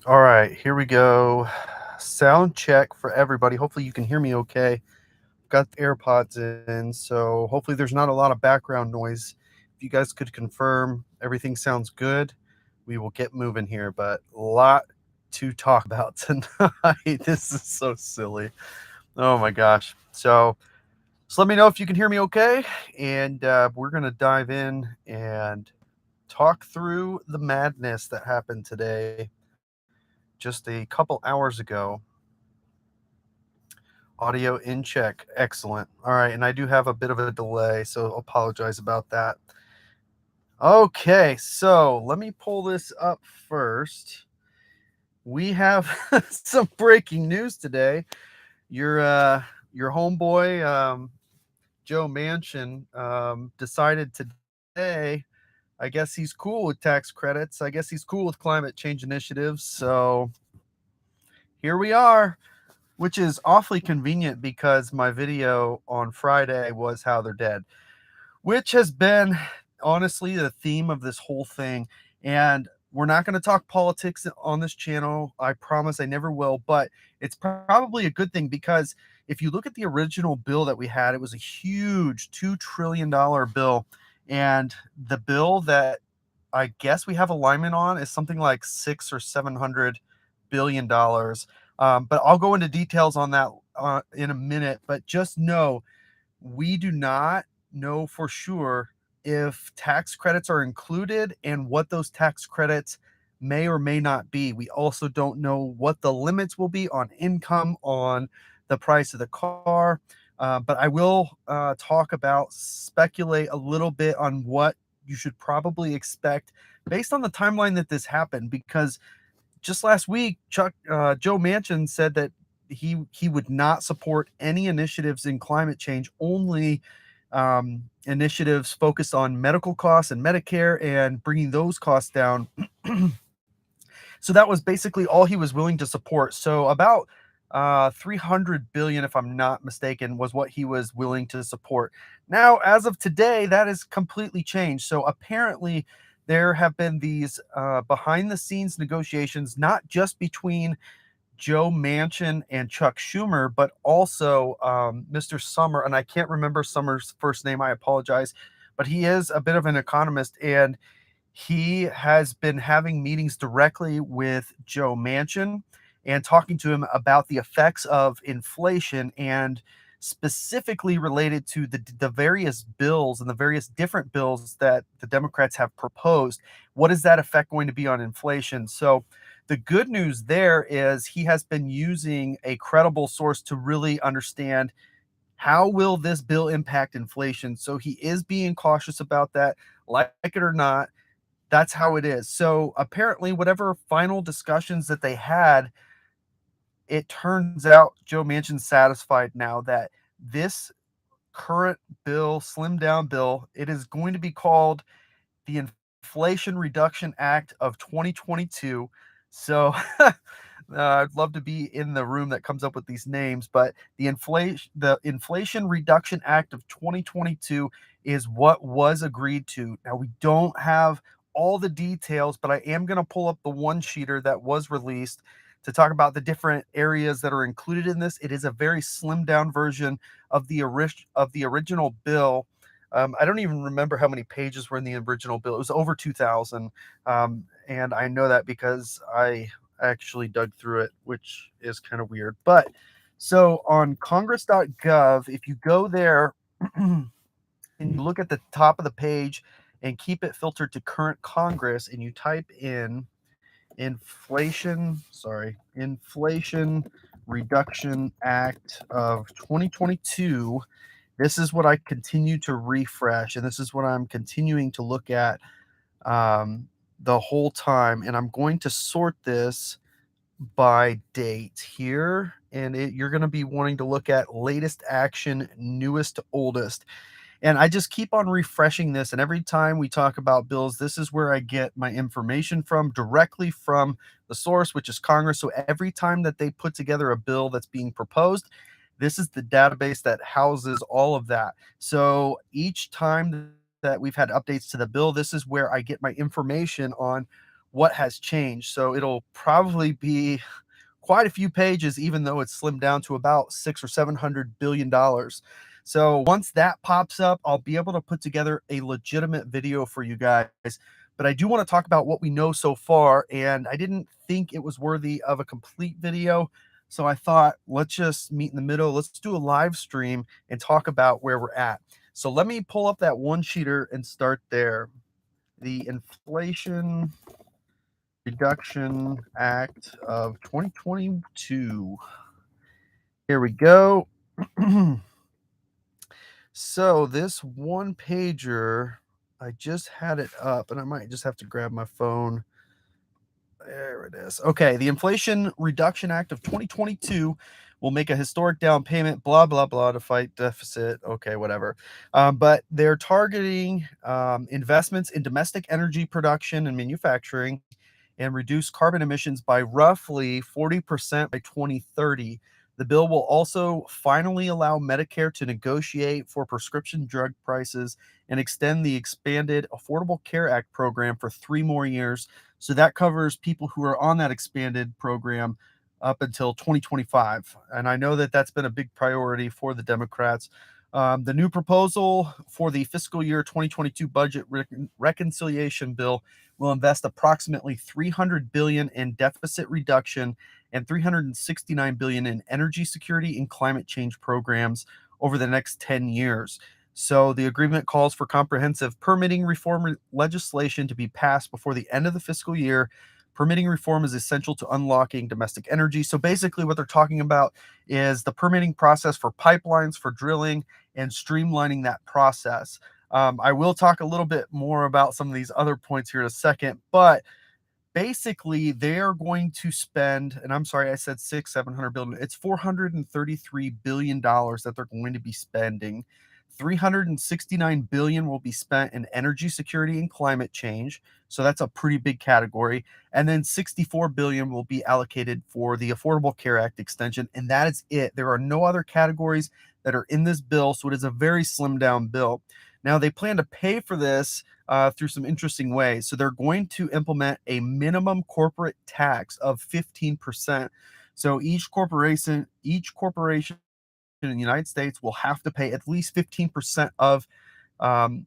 All right, here we go. Sound check for everybody. Hopefully, you can hear me okay. Got the AirPods in, so hopefully, there's not a lot of background noise. If you guys could confirm everything sounds good, we will get moving here. But a lot to talk about tonight. This is so silly. Oh my gosh. So let me know if you can hear me okay, and we're gonna dive in and talk through the madness that happened today, just a couple hours ago. Audio in check. Excellent. All right. And I do have a bit of a delay, so apologize about that. Okay. So let me pull this up first. We have some breaking news today. Your uh, your homeboy, Joe Manchin, decided today. I guess he's cool with tax credits. I guess he's cool with climate change initiatives. So here we are, which is awfully convenient because my video on Friday was how they're dead, which has been honestly the theme of this whole thing. And we're not going to talk politics on this channel. I promise I never will, but it's probably a good thing because if you look at the original bill that we had, it was a huge $2 trillion bill. And the bill that I guess we have alignment on is something like 600 or 700 billion dollars. But I'll go into details on that in a minute. But just know we do not know for sure if tax credits are included and what those tax credits may or may not be. We also don't know what the limits will be on income, on the price of the car. But I will speculate a little bit on what you should probably expect based on the timeline that this happened. Because just last week, Joe Manchin said that he would not support any initiatives in climate change, only initiatives focused on medical costs and Medicare and bringing those costs down. So that was basically all he was willing to support. So about 300 billion, if I'm not mistaken, was what he was willing to support. Now, as of today, that has completely changed. So apparently, there have been these behind the scenes negotiations, not just between Joe Manchin and Chuck Schumer, but also Mr. Summer. And I can't remember Summer's first name. I apologize. But he is a bit of an economist, and he has been having meetings directly with Joe Manchin and talking to him about the effects of inflation, and specifically related to the various bills and the various different bills that the Democrats have proposed. What is that effect going to be on inflation? So the good news there is he has been using a credible source to really understand how will this bill impact inflation. So he is being cautious about that. Like it or not, that's how it is. So apparently, whatever final discussions that they had, it turns out Joe Manchin's satisfied now that this current bill, slim down bill, it is going to be called the Inflation Reduction Act of 2022. So I'd love to be in the room that comes up with these names, but the Inflation Reduction Act of 2022 is what was agreed to. Now we don't have all the details, but I am going to pull up the one sheeter that was released to talk about the different areas that are included in this. It is a very slimmed down version of the original bill. I don't even remember how many pages were in the original bill. It was over 2,000, and I know that because I actually dug through it, which is kind of weird. But so on Congress.gov, if you go there and you look at the top of the page and keep it filtered to current Congress, and you type in Inflation Reduction Act of 2022. This is what I continue to refresh, and this is what I'm continuing to look at the whole time. And I'm going to sort this by date here, and you're going to be wanting to look at latest action, newest to oldest. And I just keep on refreshing this. And every time we talk about bills, this is where I get my information from, directly from the source, which is Congress. So every time that they put together a bill that's being proposed, this is the database that houses all of that. So each time that we've had updates to the bill, this is where I get my information on what has changed. So it'll probably be quite a few pages, even though it's slimmed down to about 600 or $700 billion. So once that pops up, I'll be able to put together a legitimate video for you guys. But I do want to talk about what we know so far, and I didn't think it was worthy of a complete video. So I thought, let's just meet in the middle. Let's do a live stream and talk about where we're at. So let me pull up that one sheeter and start there. The Inflation Reduction Act of 2022. Here we go. So this one pager, I just had it up, and I might just have to grab my phone. There it is. Okay, the Inflation Reduction Act of 2022 will make a historic down payment, blah, blah, blah, to fight deficit. Okay, whatever. But they're targeting investments in domestic energy production and manufacturing and reduce carbon emissions by roughly 40% by 2030. The bill will also finally allow Medicare to negotiate for prescription drug prices and extend the expanded Affordable Care Act program for 3 more years. So that covers people who are on that expanded program up until 2025. And I know that that's been a big priority for the Democrats. The new proposal for the fiscal year 2022 budget reconciliation bill will invest approximately 300 billion in deficit reduction and 369 billion in energy security and climate change programs over the next 10 years. So the agreement calls for comprehensive permitting reform legislation to be passed before the end of the fiscal year. Permitting reform is essential to unlocking domestic energy. So basically what they're talking about is the permitting process for pipelines, for drilling, and streamlining that process. I will talk a little bit more about some of these other points here in a second, but basically they are going to spend, and I'm sorry, I said 700 billion. It's $433 billion that they're going to be spending. 369 billion will be spent in energy security and climate change. So that's a pretty big category. And then 64 billion will be allocated for the Affordable Care Act extension. And that is it. There are no other categories that are in this bill. So it is a very slimmed down bill. Now they plan to pay for this through some interesting ways. So they're going to implement a minimum corporate tax of 15%. So each corporation in the United States will have to pay at least 15% of um,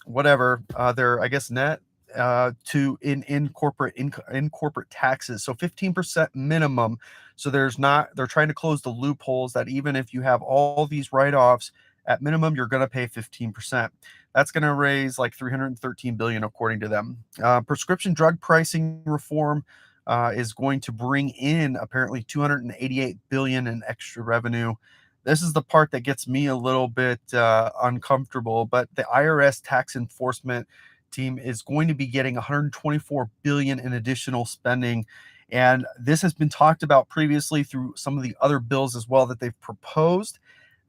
whatever their, I guess, net to in corporate taxes. So 15% minimum. So they're trying to close the loopholes that even if you have all these write-offs, at minimum you're going to pay 15%. That's going to raise like 313 billion according to them. Prescription drug pricing reform is going to bring in apparently 288 billion in extra revenue. This is the part that gets me a little bit uncomfortable, but the IRS tax enforcement team is going to be getting 124 billion in additional spending. And this has been talked about previously through some of the other bills as well that they've proposed.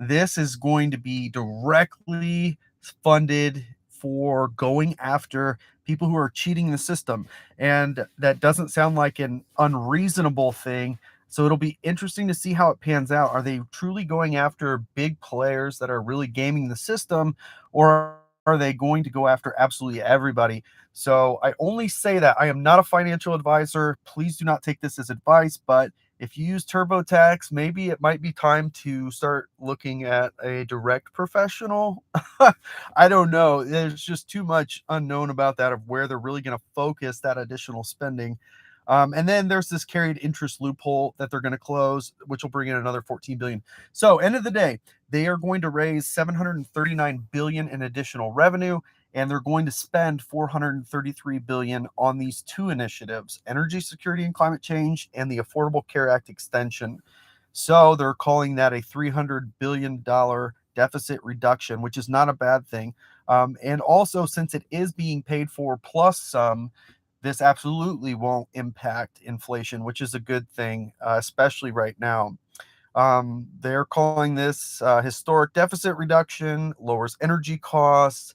This is going to be directly funded for going after people who are cheating the system. And that doesn't sound like an unreasonable thing. So it'll be interesting to see how it pans out. Are they truly going after big players that are really gaming the system, or are they going to go after absolutely everybody? So I only say that I am not a financial advisor. Please do not take this as advice, but if you use TurboTax, maybe it might be time to start looking at a direct professional. I don't know. There's just too much unknown about that of where they're really going to focus that additional spending. And then there's this carried interest loophole that they're going to close, which will bring in another 14 billion. So end of the day, they are going to raise 739 billion in additional revenue, and they're going to spend 433 billion on these two initiatives: energy security and climate change and the Affordable Care Act extension. So they're calling that a $300 billion deficit reduction, which is not a bad thing. And also, since it is being paid for plus some, this absolutely won't impact inflation, which is a good thing, especially right now. They're calling this historic deficit reduction, lowers energy costs,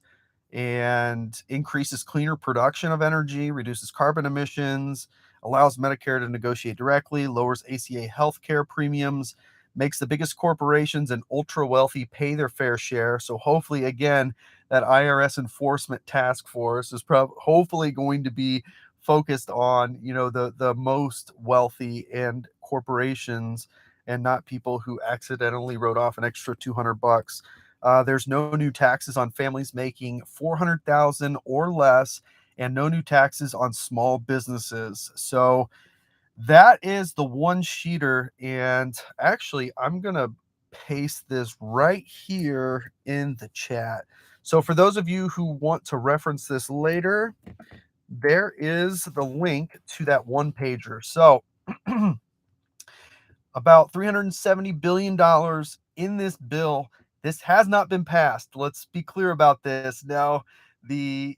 and increases cleaner production of energy, reduces carbon emissions, allows Medicare to negotiate directly, lowers ACA healthcare premiums, makes the biggest corporations and ultra wealthy pay their fair share. So hopefully, again, that IRS enforcement task force is hopefully going to be focused on, the most wealthy and corporations, and not people who accidentally wrote off an extra $200. There's no new taxes on families making 400,000 or less, and no new taxes on small businesses. So that is the one sheeter. And actually, I'm going to paste this right here in the chat. So for those of you who want to reference this later, there is the link to that one pager. So about $370 billion in this bill. This has not been passed. Let's be clear about this. Now, the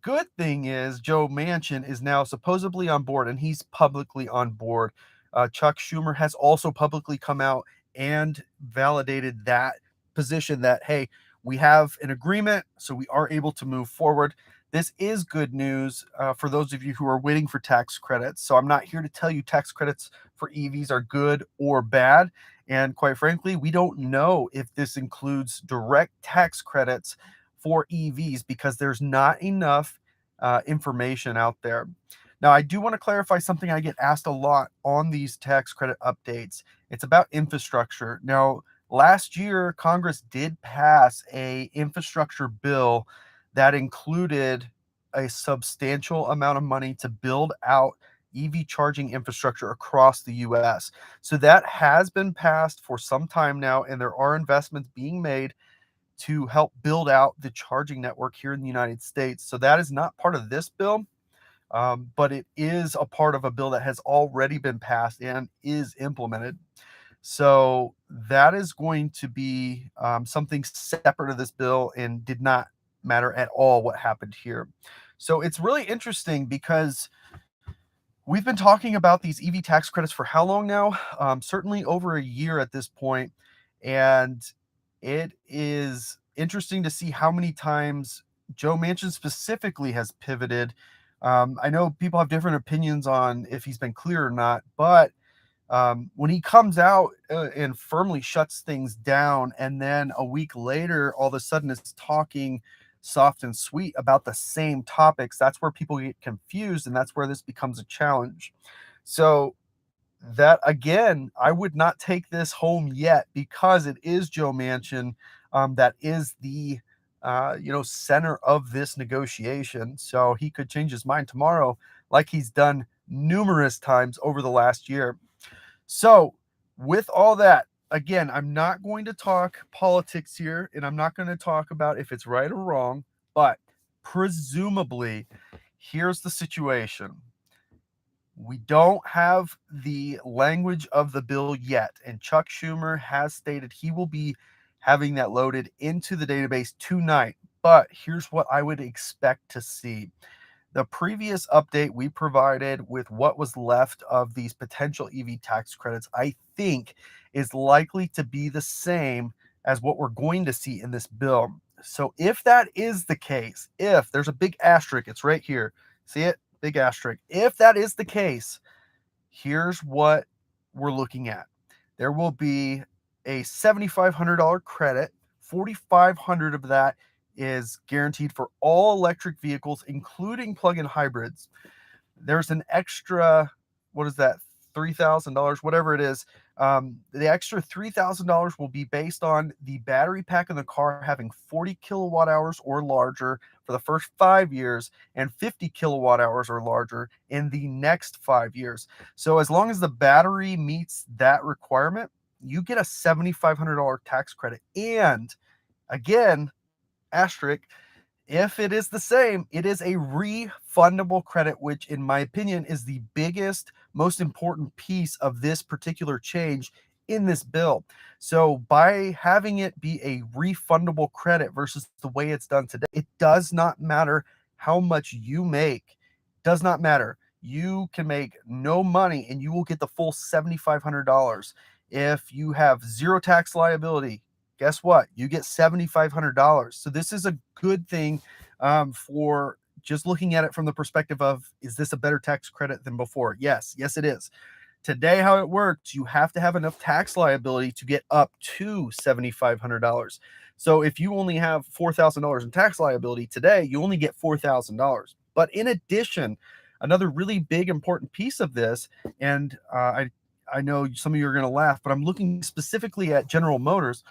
good thing is Joe Manchin is now supposedly on board, and he's publicly on board. Chuck Schumer has also publicly come out and validated that position that, hey, we have an agreement, so we are able to move forward. This is good news for those of you who are waiting for tax credits. So I'm not here to tell you tax credits for EVs are good or bad. And quite frankly, we don't know if this includes direct tax credits for EVs because there's not enough information out there. Now, I do want to clarify something I get asked a lot on these tax credit updates. It's about infrastructure. Now, last year, Congress did pass a infrastructure bill that included a substantial amount of money to build out EV charging infrastructure across the US. So that has been passed for some time now, and there are investments being made to help build out the charging network here in the United States. So that is not part of this bill, but it is a part of a bill that has already been passed and is implemented. So that is going to be something separate of this bill and did not matter at all what happened here. So it's really interesting because we've been talking about these EV tax credits for how long now? Certainly over a year at this point. And it is interesting to see how many times Joe Manchin specifically has pivoted. I know people have different opinions on if he's been clear or not, but when he comes out and firmly shuts things down, and then a week later, all of a sudden is talking soft and sweet about the same topics, that's where people get confused, and that's where this becomes a challenge. So that, again, I would not take this home yet because it is Joe Manchin that is the center of this negotiation. So he could change his mind tomorrow, like he's done numerous times over the last year. So, with all that, again, I'm not going to talk politics here, and I'm not going to talk about if it's right or wrong, but presumably, here's the situation. We don't have the language of the bill yet, and Chuck Schumer has stated he will be having that loaded into the database tonight. But here's what I would expect to see. The previous update we provided with what was left of these potential EV tax credits, I think, is likely to be the same as what we're going to see in this bill. So if that is the case, if there's a big asterisk, it's right here. See it? Big asterisk. If that is the case, here's what we're looking at. There will be a $7,500 credit. $4,500 of that is guaranteed for all electric vehicles, including plug-in hybrids. There's an extra, what is that, $3,000, whatever it is. The extra $3,000 will be based on the battery pack in the car having 40 kilowatt hours or larger for the first 5 years and 50 kilowatt hours or larger in the next 5 years. So as long as the battery meets that requirement, you get a $7,500 tax credit. And again, asterisk, if it is the same, it is a refundable credit, which in my opinion is the biggest, most important piece of this particular change in this bill. So by having it be a refundable credit versus the way it's done today, it does not matter how much you make. Does not matter. You can make no money and you will get the full $7,500. If you have zero tax liability, guess what? You get $7,500. So this is a good thing for just looking at it from the perspective of, is this a better tax credit than before? Yes, it is. Today, how it works, you have to have enough tax liability to get up to $7,500. So if you only have $4,000 in tax liability today, you only get $4,000. But in addition, another really big important piece of this, and I know some of you are going to laugh, but I'm looking specifically at General Motors,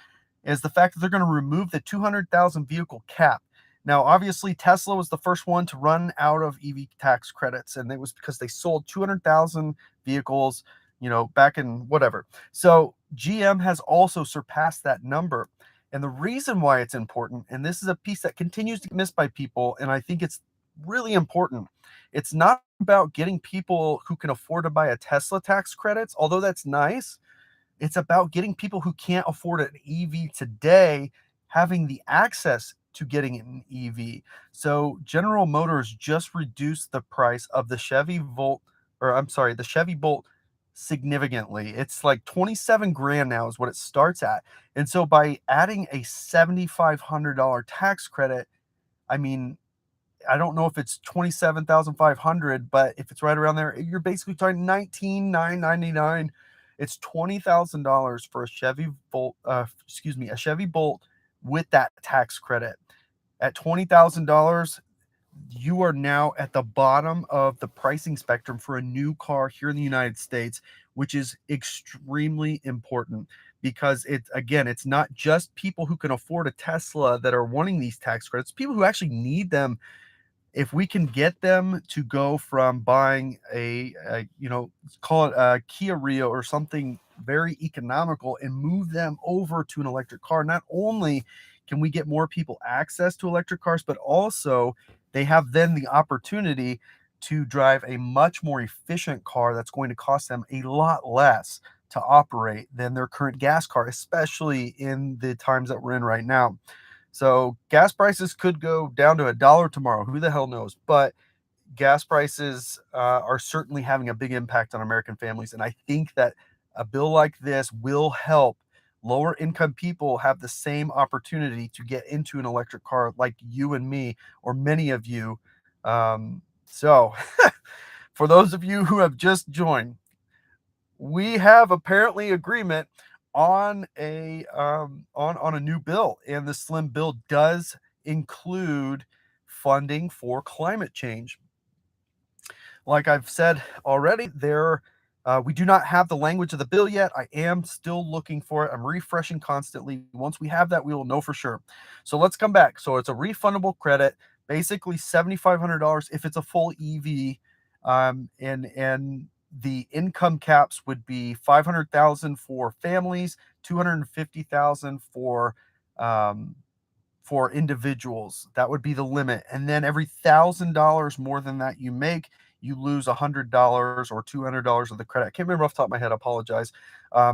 is the fact that they're going to remove the 200,000 vehicle cap. Now, obviously, Tesla was the first one to run out of EV tax credits, and it was because they sold 200,000 vehicles, back in whatever. So GM has also surpassed that number. And the reason why it's important, and this is a piece that continues to get missed by people, and I think it's really important, it's not about getting people who can afford to buy a Tesla tax credits, although that's nice. It's about getting people who can't afford an EV today having the access to getting an EV. So General Motors just reduced the price of the the Chevy Bolt significantly. It's like 27 grand now is what it starts at. And so by adding a $7,500 tax credit, I mean, I don't know if it's 27,500, but if it's right around there, you're basically talking 19,999. It's $20,000 for a Chevy Bolt, a Chevy Bolt with that tax credit. At $20,000, you are now at the bottom of the pricing spectrum for a new car here in the United States, which is extremely important because it's not just people who can afford a Tesla that are wanting these tax credits, people who actually need them. If we can get them to go from buying call it a Kia Rio or something very economical and move them over to an electric car, not only can we get more people access to electric cars, but also they have then the opportunity to drive a much more efficient car that's going to cost them a lot less to operate than their current gas car, especially in the times that we're in right now. So gas prices could go down to $1 tomorrow. Who the hell knows? But gas prices are certainly having a big impact on American families. And I think that a bill like this will help lower income people have the same opportunity to get into an electric car like you and me, or many of you. So for those of you who have just joined, we have apparently agreement on a new bill, and the slim bill does include funding for climate change. Like I've said already, we do not have the language of the bill yet. I am still looking for it. I'm refreshing constantly. Once we have that, we will know for sure. So let's come back. So it's a refundable credit, basically $7,500 if it's a full EV, and the income caps would be 500,000 for families, 250,000 for individuals. That would be the limit. And then every $1,000 more than that you make, you lose $100 or $200 of the credit. I can't remember off the top of my head. I apologize.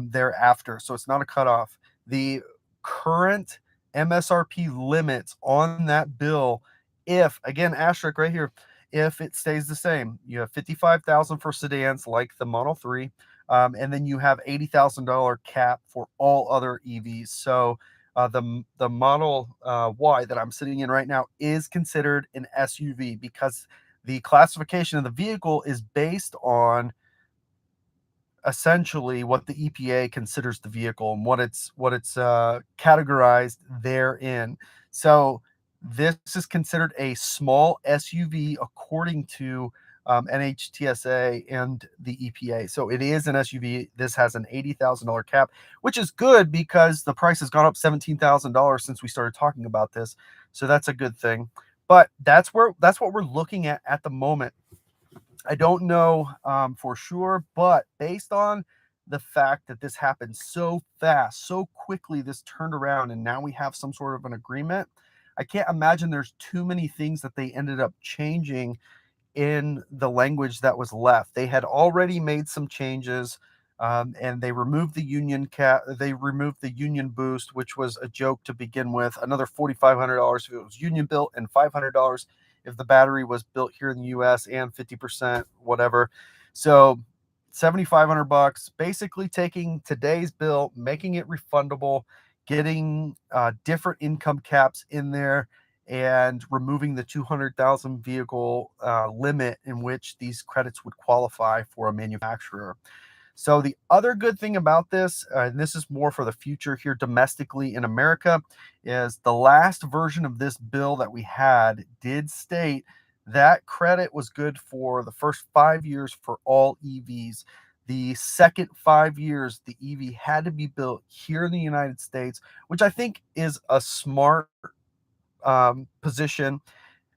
Thereafter, so it's not a cutoff. The current MSRP limits on that bill, if again asterisk right here, if it stays the same, you have 55,000 for sedans like the Model 3, and then you have $80,000 cap for all other EVs. So the Model Y that I'm sitting in right now is considered an SUV because the classification of the vehicle is based on essentially what the EPA considers the vehicle and what it's categorized therein. So this is considered a small SUV according to NHTSA and the EPA. So it is an SUV. This has an $80,000 cap, which is good because the price has gone up $17,000 since we started talking about this. So that's a good thing. But that's what we're looking at the moment. I don't know for sure, but based on the fact that this happened so fast, so quickly, this turned around, and now we have some sort of an agreement, I can't imagine there's too many things that they ended up changing in the language that was left. They had already made some changes, and they removed the union cap. They removed the union boost, which was a joke to begin with. Another $4,500 if it was union built, and $500 if the battery was built here in the U.S. and 50% whatever. So $7,500, basically taking today's bill, making it refundable, getting different income caps in there, and removing the 200,000 vehicle limit in which these credits would qualify for a manufacturer. So the other good thing about this, and this is more for the future here domestically in America, is the last version of this bill that we had did state that credit was good for the first 5 years for all EVs. The second 5 years, the EV had to be built here in the United States, which I think is a smart position,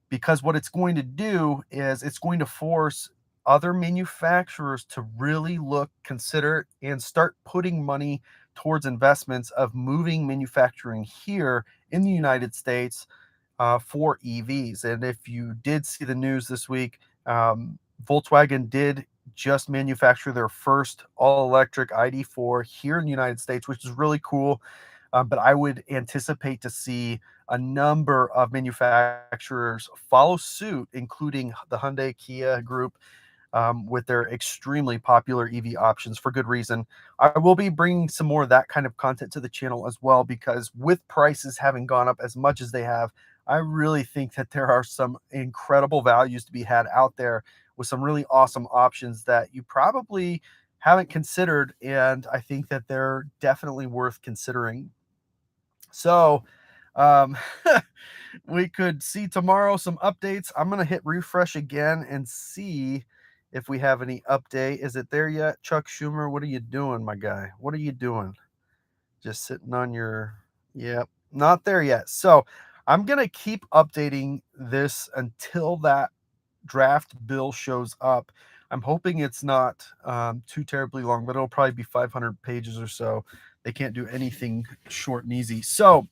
because what it's going to do is it's going to force other manufacturers to really look, consider, and start putting money towards investments of moving manufacturing here in the United States for EVs. And if you did see the news this week, Volkswagen did just manufacture their first all-electric ID.4 here in the United States, which is really cool. But I would anticipate to see a number of manufacturers follow suit, including the Hyundai Kia group, with their extremely popular EV options for good reason. I will be bringing some more of that kind of content to the channel as well, because with prices having gone up as much as they have, I really think that there are some incredible values to be had out there with some really awesome options that you probably haven't considered. And I think that they're definitely worth considering. So, um, we could see tomorrow some updates. I'm going to hit refresh again and see if we have any update. Is it there yet? Chuck Schumer, what are you doing, my guy? What are you doing? Just sitting on your, yep, not there yet. So I'm going to keep updating this until that draft bill shows up. I'm hoping it's not too terribly long, but it'll probably be 500 pages or so. They can't do anything short and easy. So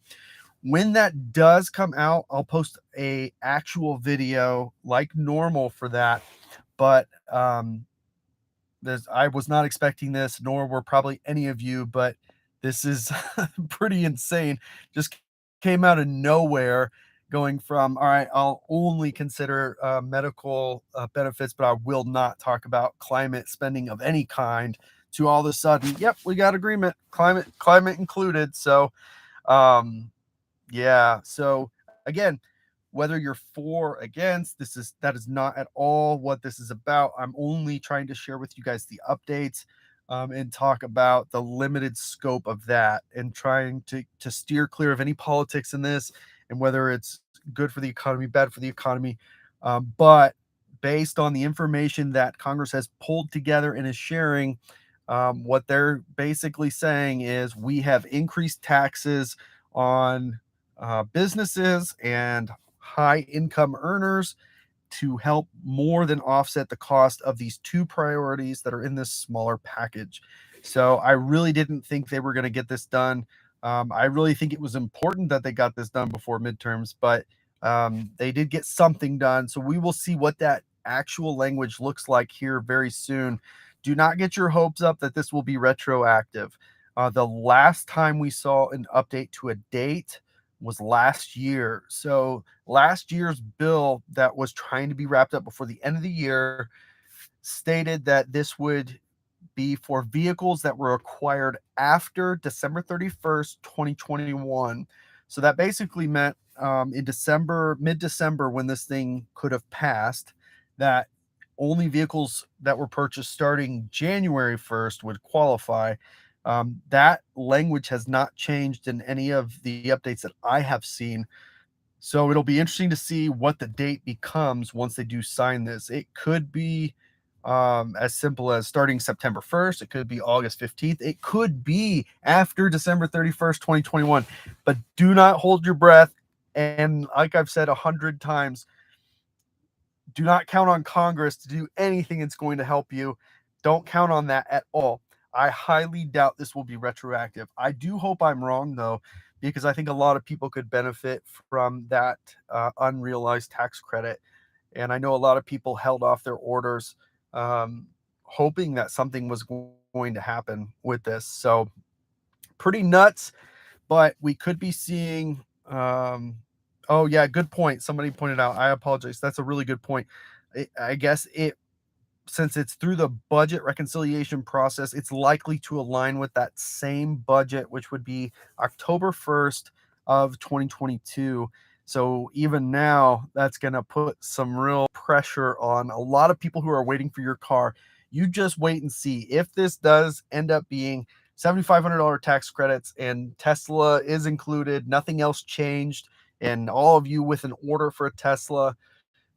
when that does come out, I'll post a actual video like normal for that. But I was not expecting this, nor were probably any of you, but this is pretty insane. Just came out of nowhere, going from, all right, I'll only consider medical benefits, but I will not talk about climate spending of any kind, to all of a sudden, yep, we got agreement, climate included. So, yeah. So again, whether you're for or against, that is not at all what this is about. I'm only trying to share with you guys the updates, and talk about the limited scope of that, and trying to steer clear of any politics in this, and whether it's good for the economy, bad for the economy. But based on the information that Congress has pulled together and is sharing, what they're basically saying is we have increased taxes on businesses and high income earners to help more than offset the cost of these two priorities that are in this smaller package. So I really didn't think they were going to get this done. I really think it was important that they got this done before midterms, but they did get something done. So we will see what that actual language looks like here very soon. Do not get your hopes up that this will be retroactive. The last time we saw an update to a date was last year. So last year's bill that was trying to be wrapped up before the end of the year stated that this would be for vehicles that were acquired after December 31st, 2021. So that basically meant in December, mid-December, when this thing could have passed, that only vehicles that were purchased starting January 1st would qualify. That language has not changed in any of the updates that I have seen. So it'll be interesting to see what the date becomes once they do sign this. It could be as simple as starting September 1st. It could be August 15th. It could be after December 31st, 2021. But do not hold your breath. And like I've said 100 times, do not count on Congress to do anything that's going to help you. Don't count on that at all. I highly doubt this will be retroactive. I do hope I'm wrong, though, because I think a lot of people could benefit from that unrealized tax credit. And I know a lot of people held off their orders, hoping that something was going to happen with this. So pretty nuts, but we could be seeing oh yeah, good point. Somebody pointed out. I apologize. That's a really good point. I guess since it's through the budget reconciliation process, it's likely to align with that same budget, which would be October 1st of 2022. So even now, that's going to put some real pressure on a lot of people who are waiting for your car. You just wait and see if this does end up being $7,500 tax credits and Tesla is included, nothing else changed, and all of you with an order for a Tesla,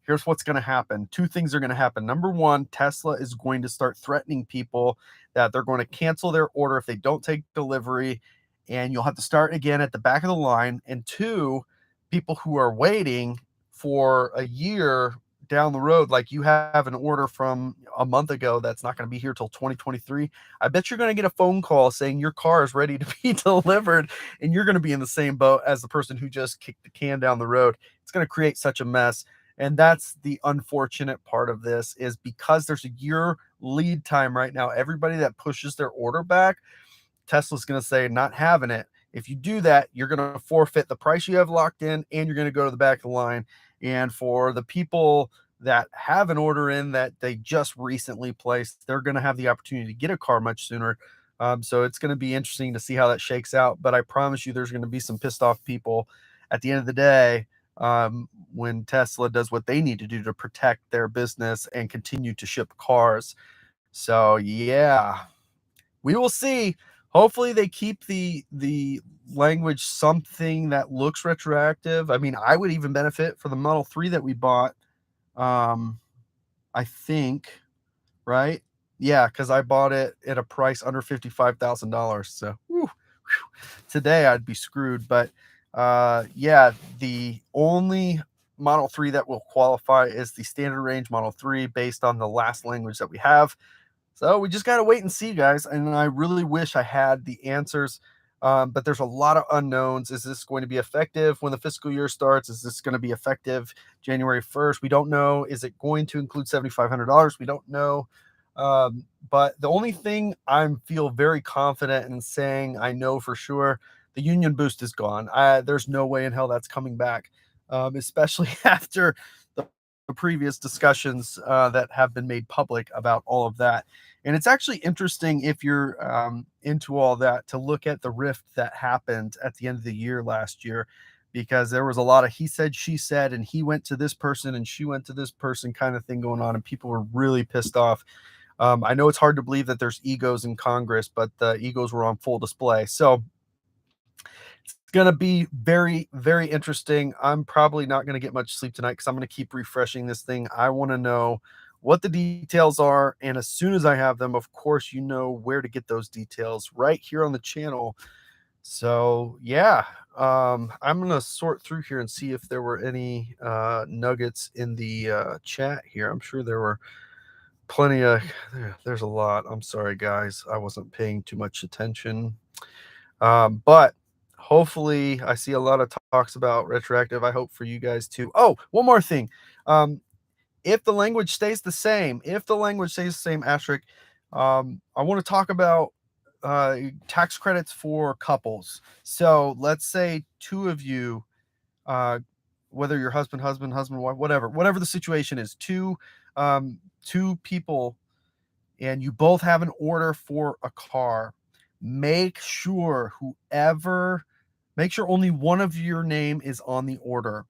here's what's going to happen. Two things are going to happen. Number one, Tesla is going to start threatening people that they're going to cancel their order if they don't take delivery, and you'll have to start again at the back of the line. And two, people who are waiting for a year down the road, like you have an order from a month ago that's not going to be here till 2023, I bet you're going to get a phone call saying your car is ready to be delivered, and you're going to be in the same boat as the person who just kicked the can down the road. It's going to create such a mess. And that's the unfortunate part of this, is because there's a year lead time right now, everybody that pushes their order back, Tesla's going to say, not having it. If you do that, you're going to forfeit the price you have locked in, and you're going to go to the back of the line. And for the people that have an order in that they just recently placed, they're going to have the opportunity to get a car much sooner. So it's going to be interesting to see how that shakes out. But I promise you, there's going to be some pissed off people at the end of the day when Tesla does what they need to do to protect their business and continue to ship cars. So yeah, we will see. Hopefully they keep the language something that looks retroactive. I mean, I would even benefit for the Model 3 that we bought. I think, right? Yeah, because I bought it at a price under $55,000. So today I'd be screwed. But yeah, the only Model 3 that will qualify is the standard range Model 3 based on the last language that we have. So we just got to wait and see, guys. And I really wish I had the answers. But there's a lot of unknowns. Is this going to be effective when the fiscal year starts? Is this going to be effective January 1st? We don't know. Is it going to include $7,500? We don't know. But the only thing I feel very confident in saying I know for sure, the union boost is gone. There's no way in hell that's coming back, especially after the previous discussions that have been made public about all of that. And it's actually interesting, if you're into all that, to look at the rift that happened at the end of the year last year, because there was a lot of he said, she said, and he went to this person and she went to this person kind of thing going on, and people were really pissed off. I know it's hard to believe that there's egos in Congress, but the egos were on full display. So it's going to be very, very interesting. I'm probably not going to get much sleep tonight because I'm going to keep refreshing this thing. I want to know what the details are. And as soon as I have them, of course, you know where to get those details right here on the channel. So yeah, I'm going to sort through here and see if there were any nuggets in the chat here. I'm sure there were plenty of, there's a lot. I'm sorry, guys. I wasn't paying too much attention. But hopefully I see a lot of talks about retroactive. I hope for you guys too. Oh, one more thing. If the language stays the same, asterisk, I want to talk about tax credits for couples. So let's say two of you, whether you're husband, wife, whatever the situation is, two people, and you both have an order for a car. Make sure only one of your name is on the order.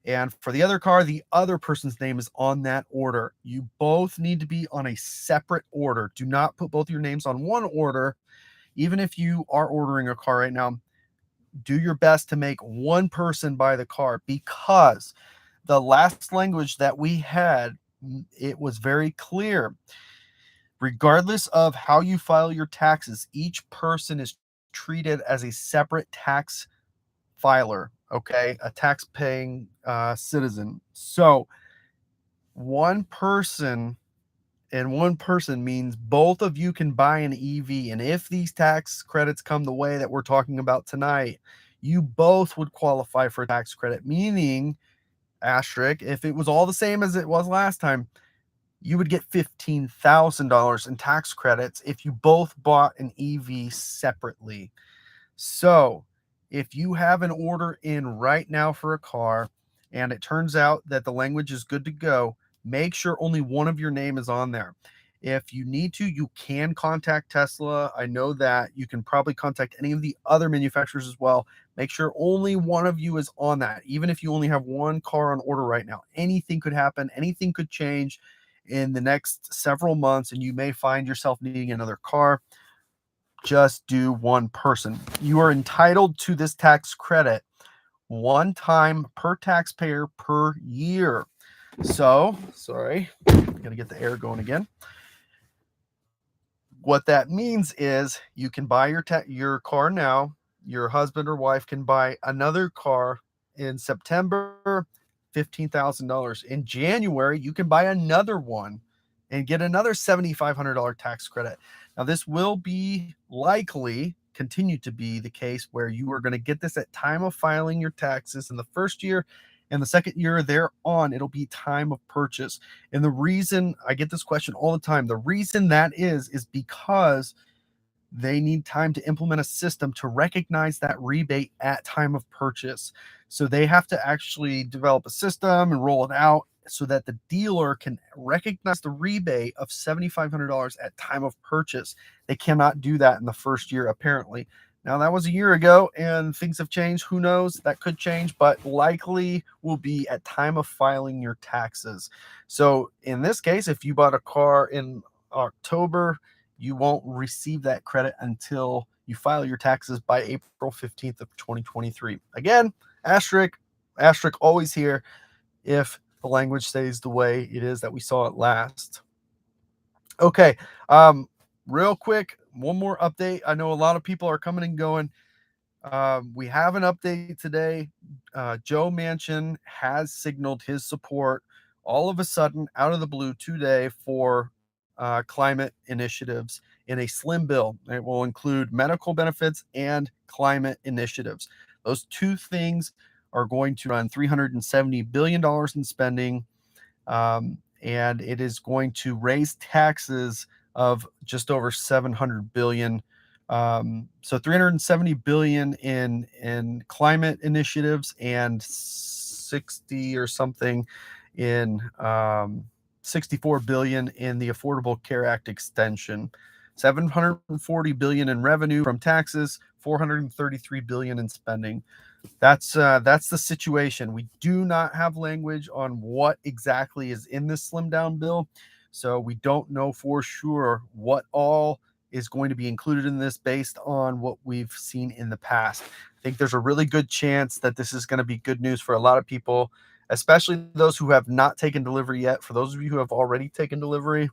And for the other car, the other person's name is on that order. You both need to be on a separate order. Do not put both your names on one order. Even if you are ordering a car right now, do your best to make one person buy the car, because the last language that we had, it was very clear. Regardless of how you file your taxes, each person is treated as a separate tax filer, okay? A tax-paying citizen. So one person means both of you can buy an EV. And if these tax credits come the way that we're talking about tonight, you both would qualify for a tax credit, meaning, asterisk, if it was all the same as it was last time, you would get $15,000 in tax credits if you both bought an EV separately. So if you have an order in right now for a car and it turns out that the language is good to go, make sure only one of your name is on there. If you need to, you can contact Tesla. I know that you can probably contact any of the other manufacturers as well. Make sure only one of you is on that. Even if you only have one car on order right now, anything could happen. Anything could change in the next several months, and you may find yourself needing another car. Just do one person. You are entitled to this tax credit one time per taxpayer per year. So, sorry, gotta get the air going again. What that means is you can buy your car now. Your husband or wife can buy another car in September, $15,000. In January, you can buy another one and get another $7,500 tax credit. Now, this will be likely continue to be the case where you are going to get this at time of filing your taxes in the first year, and the second year thereon, it'll be time of purchase. And the reason I get this question all the time, the reason that is because they need time to implement a system to recognize that rebate at time of purchase. So they have to actually develop a system and roll it out so that the dealer can recognize the rebate of $7,500 at time of purchase. They cannot do that in the first year, apparently. Now, that was a year ago and things have changed. Who knows? That could change, but likely will be at time of filing your taxes. So in this case, if you bought a car in October, you won't receive that credit until you file your taxes by April 15th of 2023. Again, asterisk always here if the language stays the way it is that we saw it last. Okay, real quick, one more update. I know a lot of people are coming and going. We have an update today. Joe Manchin has signaled his support all of a sudden out of the blue today for climate initiatives in a slim bill. It will include medical benefits and climate initiatives. Those two things are going to run $370 billion in spending, and it is going to raise taxes of just over 700 billion. So 370 billion in climate initiatives and 60 or something in 64 billion in the Affordable Care Act extension. 740 billion in revenue from taxes, 433 billion in spending. That's the situation. We do not have language on what exactly is in this slim down bill, so we don't know for sure what all is going to be included in this based on what we've seen in the past. I think there's a really good chance that this is going to be good news for a lot of people, especially those who have not taken delivery yet. For those of you who have already taken delivery,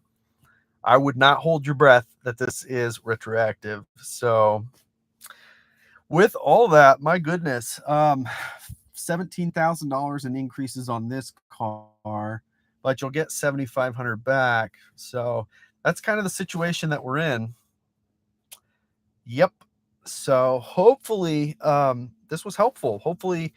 I would not hold your breath that this is retroactive. So with all that, my goodness, $17,000 in increases on this car, but you'll get 7,500 back. So that's kind of the situation that we're in. Yep. So hopefully this was helpful. Hopefully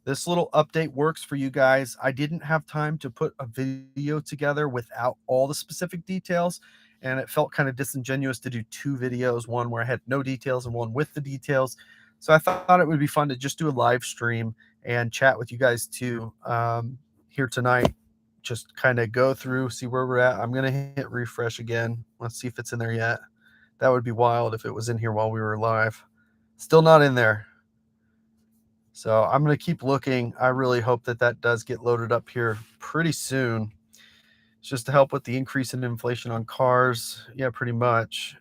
this little update works for you guys. I didn't have time to put a video together without all the specific details, and it felt kind of disingenuous to do two videos, one where I had no details and one with the details. So I thought it would be fun to just do a live stream and chat with you guys too here tonight. Just kind of go through, see where we're at. I'm going to hit refresh again. Let's see if it's in there yet. That would be wild if it was in here while we were live. Still not in there. So I'm going to keep looking. I really hope that that does get loaded up here pretty soon. It's just to help with the increase in inflation on cars. Yeah, pretty much.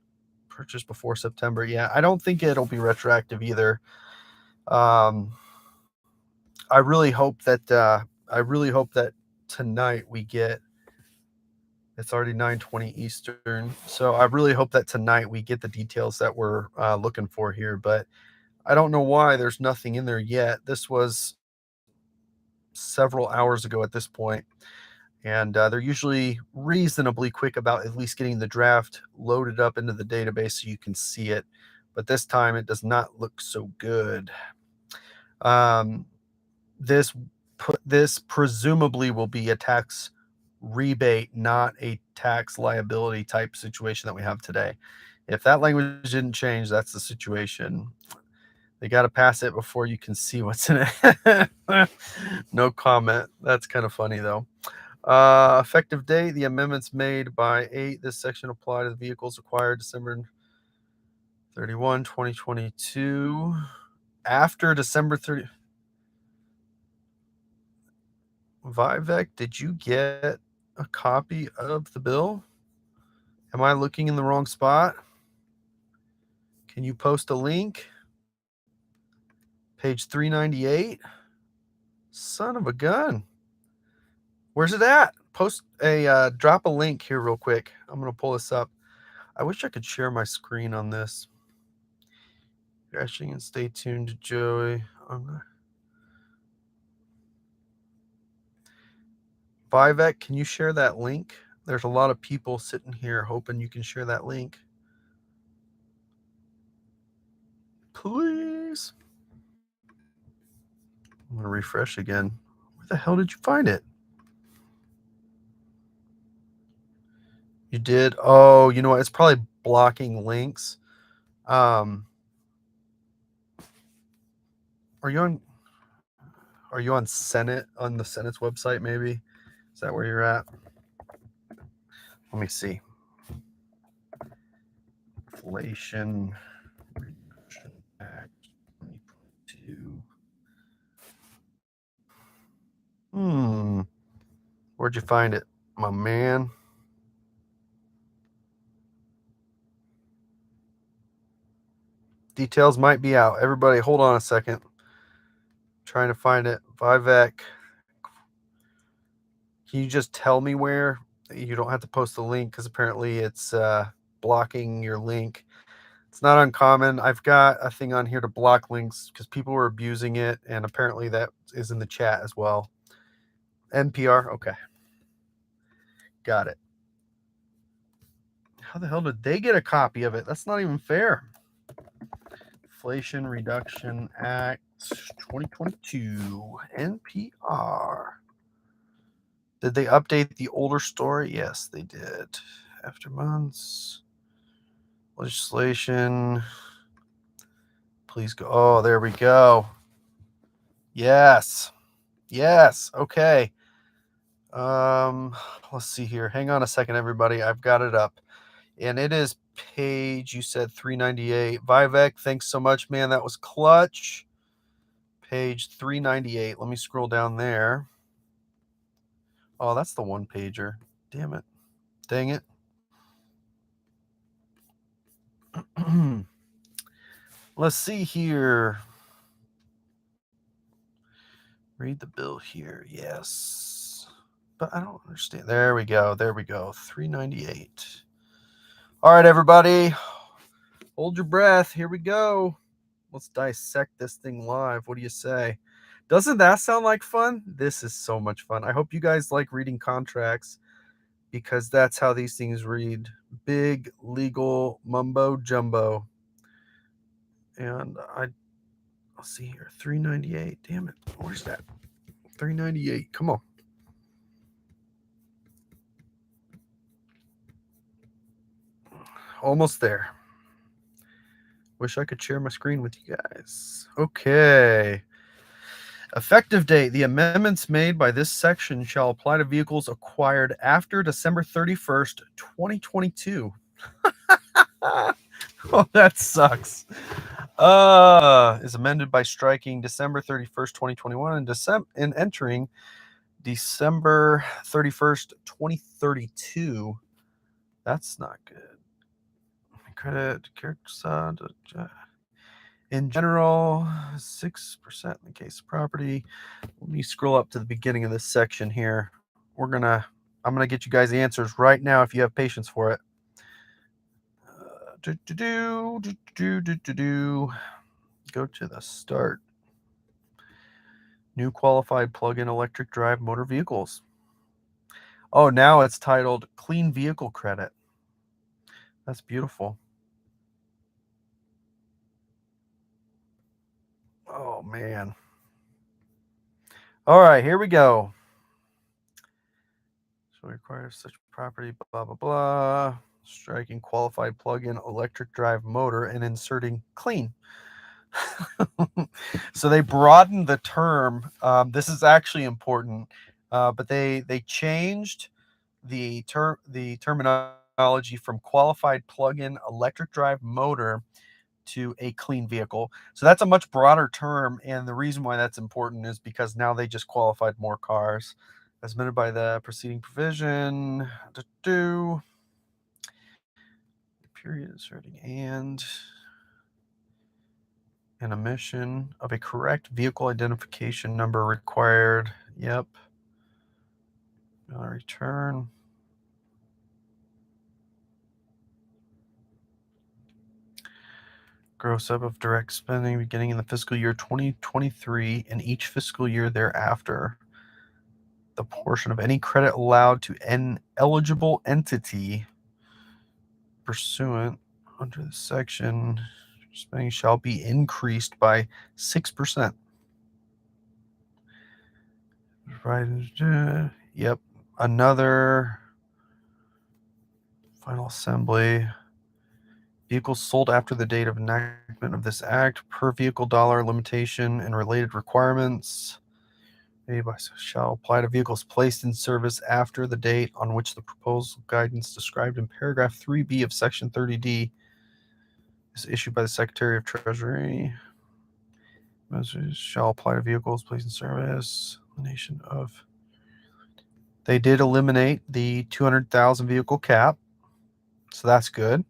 Purchase before September. Yeah, I don't think it'll be retroactive either. I really hope that tonight we get. It's already 9:20 Eastern, so I really hope that tonight we get the details that we're looking for here. But I don't know why there's nothing in there yet. This was several hours ago at this point, and they're usually reasonably quick about at least getting the draft loaded up into the database so you can see it. But this time it does not look so good. This presumably will be a tax rebate, not a tax liability type situation that we have today. If that language didn't change, that's the situation. They got to pass it before you can see what's in it. No comment. That's kind of funny though. Effective date, the amendments made by 8. This section apply to the vehicles acquired December 31, 2022. After December 30. Vivek, did you get a copy of the bill? Am I looking in the wrong spot? Can you post a link? Page 398. Son of a gun. Where's it at? Post a drop a link here real quick. I'm gonna pull this up. I wish I could share my screen on this. Crashing and stay tuned, Joey. Vivek, can you share that link? There's a lot of people sitting here hoping you can share that link. Please. I'm gonna refresh again. Where the hell did you find it? You did? Oh, you know what? It's probably blocking links. Are you on Senate, on the Senate's website maybe? Is that where you're at? Let me see. Inflation Reduction Act 2022. Where'd you find it, my man? Details might be out. Everybody, hold on a second. Trying to find it. Vivek. Can you just tell me where? You don't have to post the link because apparently it's blocking your link. It's not uncommon. I've got a thing on here to block links because people were abusing it, and apparently that is in the chat as well. NPR, okay. Got it. How the hell did they get a copy of it? That's not even fair. Inflation Reduction Act 2022, NPR. Did they update the older story? Yes, they did. After months. Legislation. Please go. Oh, there we go. Yes. Yes. Okay. Let's see here. Hang on a second, everybody. I've got it up. And it is page, you said 398. Vivek, thanks so much, man. That was clutch. Page 398. Let me scroll down there. Oh, that's the one pager. Damn it. Dang it. Let's see here. Read the bill here. Yes. But I don't understand. There we go. There we go. 398. All right, everybody. Hold your breath. Here we go. Let's dissect this thing live. What do you say? Doesn't that sound like fun? This is so much fun. I hope you guys like reading contracts because that's how these things read. Big legal mumbo jumbo. And I'll see here. 398. Damn it. Where's that? 398. Come on. Almost there. Wish I could share my screen with you guys. Okay. Effective date. The amendments made by this section shall apply to vehicles acquired after December 31st, 2022. Oh, that sucks. Is amended by striking December 31st, 2021 and entering December 31st, 2032. That's not good. Credit in general, 6% in the case of property. Let me scroll up to the beginning of this section here. I'm gonna get you guys the answers right now if you have patience for it. Go to the start. New qualified plug-in electric drive motor vehicles. Oh, now it's titled Clean Vehicle Credit. That's beautiful. Oh, man. All right, here we go. So requires such property, blah, blah, blah. Striking qualified plug-in electric drive motor and inserting clean. So they broadened the term. This is actually important, but they changed the terminology from qualified plug-in electric drive motor to a clean vehicle. So that's a much broader term, and the reason why that's important is because now they just qualified more cars. As amended by the preceding provision. Period inserting and an omission of a correct vehicle identification number required. Yep. Return. Gross up of direct spending beginning in the fiscal year 2023 and each fiscal year thereafter. The portion of any credit allowed to an eligible entity pursuant under the section spending shall be increased by 6%. Right. Yep. Another final assembly. Vehicles sold after the date of enactment of this act per vehicle dollar limitation and related requirements shall apply to vehicles placed in service after the date on which the proposal guidance described in paragraph 3B of section 30D is issued by the Secretary of Treasury. Measures shall apply to vehicles placed in service. Elimination of. They did eliminate the 200,000 vehicle cap, so that's good.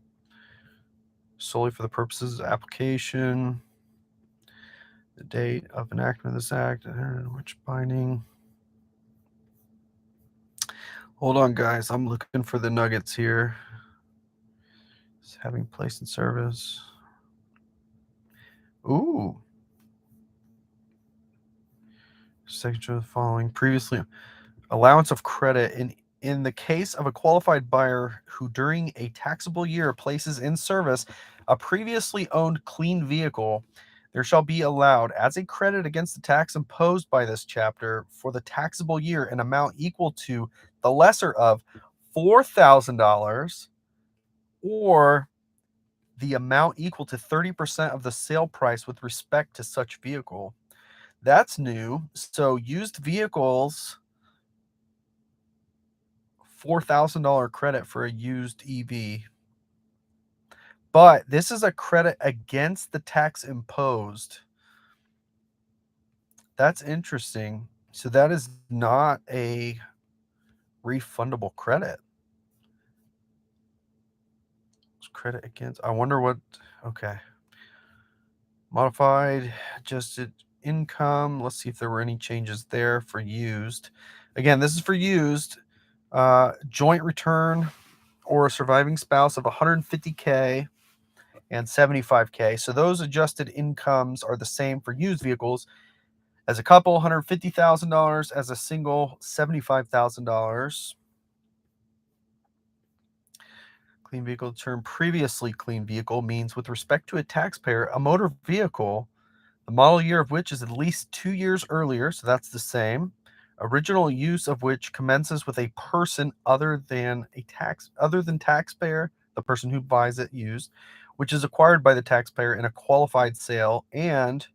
Solely for the purposes of application. The date of enactment of this act, which binding. Hold on, guys. I'm looking for the nuggets here. It's having placed in service. Ooh. Section of the following. Previously, allowance of credit in the case of a qualified buyer who during a taxable year places in service a previously owned clean vehicle, there shall be allowed as a credit against the tax imposed by this chapter for the taxable year an amount equal to the lesser of $4,000 or the amount equal to 30% of the sale price with respect to such vehicle. That's new. So used vehicles, $4,000 credit for a used EV. But this is a credit against the tax imposed. That's interesting. So that is not a refundable credit. It's credit against. I wonder what. Okay. Modified adjusted income. Let's see if there were any changes there for used. Again, this is for used. Joint return or a surviving spouse of $150K and $75K. So those adjusted incomes are the same for used vehicles. As a couple, $150,000. As a single, $75,000. Clean vehicle term previously clean vehicle means with respect to a taxpayer, a motor vehicle, the model year of which is at least 2 years earlier, so that's the same. Original use of which commences with a person other than taxpayer, the person who buys it used, which is acquired by the taxpayer in a qualified sale and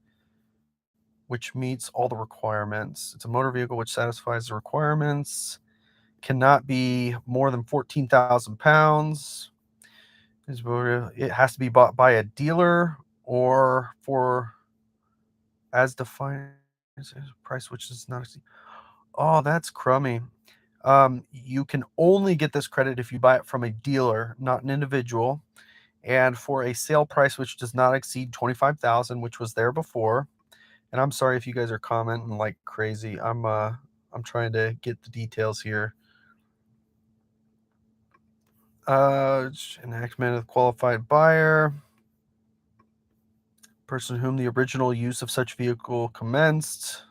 which meets all the requirements. It's a motor vehicle which satisfies the requirements, cannot be more than 14,000 pounds. It has to be bought by a dealer or for as defined as a price which is not. Oh, that's crummy. You can only get this credit if you buy it from a dealer, not an individual, and for a sale price which does not exceed 25,000, which was there before. And I'm sorry if you guys are commenting like crazy. I'm trying to get the details here. Enactment of qualified buyer. Person whom the original use of such vehicle commenced.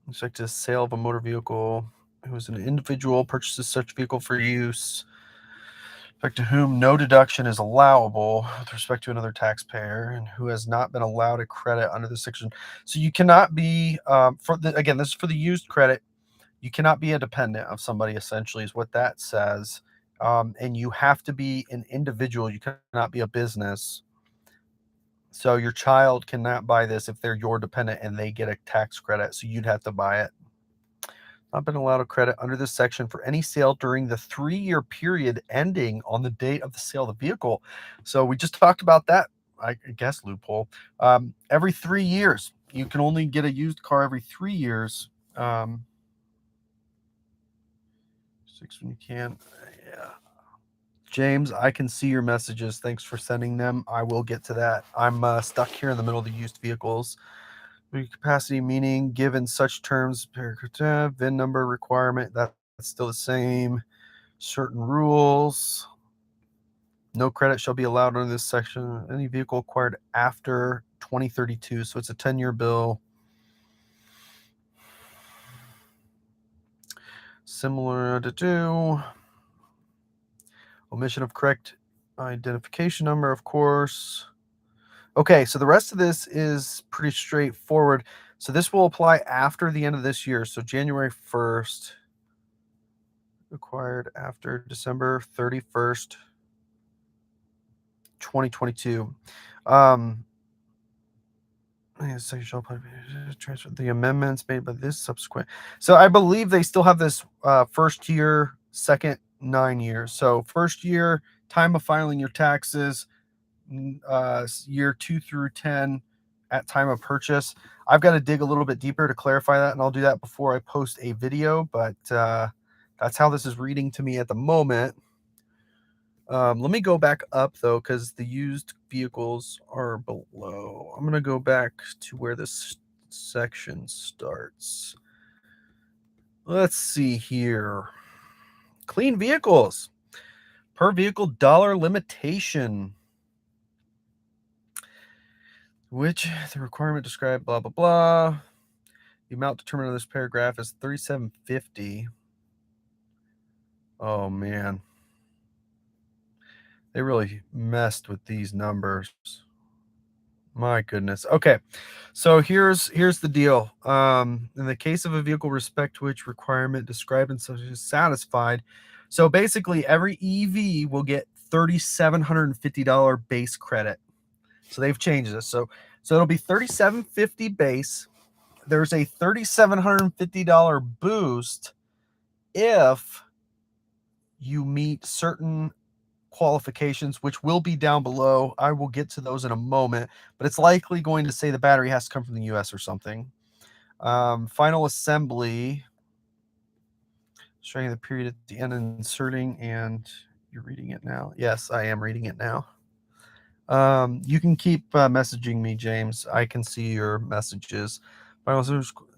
Respect to sale of a motor vehicle who is an individual purchases such vehicle for use. Respect to whom no deduction is allowable with respect to another taxpayer and who has not been allowed a credit under this section. So you cannot be again, this is for the used credit. You cannot be a dependent of somebody, essentially, is what that says. And you have to be an individual. You cannot be a business. So your child cannot buy this if they're your dependent and they get a tax credit. So you'd have to buy it. Not been allowed a credit under this section for any sale during the 3-year period ending on the date of the sale of the vehicle. So we just talked about that, I guess, loophole. Every 3 years. You can only get a used car every 3 years. 6 when you can. Yeah. James, I can see your messages. Thanks for sending them. I will get to that. I'm stuck here in the middle of the used vehicles. Capacity meaning given such terms, VIN number requirement, that's still the same. Certain rules. No credit shall be allowed under this section. Any vehicle acquired after 2032. So it's a 10-year bill. Similar to do. Omission of correct identification number, of course. Okay, so the rest of this is pretty straightforward. So this will apply after the end of this year. So January 1st, acquired after December 31st, 2022. Transfer the amendments made by this subsequent. So I believe they still have this first year, second 9 years. So first year, time of filing your taxes, year 2 through 10 at time of purchase. I've got to dig a little bit deeper to clarify that, and I'll do that before I post a video, but that's how this is reading to me at the moment. Let me go back up though, because the used vehicles are below. I'm going to go back to where this section starts. Let's see here. Clean vehicles. Per vehicle dollar limitation. Which the requirement described, blah, blah, blah. The amount determined in this paragraph is $3,750. Oh, man. They really messed with these numbers. My goodness. Okay, so here's the deal. In the case of a vehicle respect to which requirement described and such is satisfied, so basically every EV will get $3,750 base credit. So they've changed this. So it'll be $3,750 base. There's a $3,750 boost if you meet certain qualifications, which will be down below. I will get to those in a moment, but it's likely going to say the battery has to come from the US or something. Final assembly, showing the period at the end and inserting, and you're reading it now. Yes, I am reading it now. You can keep messaging me, James. I can see your messages.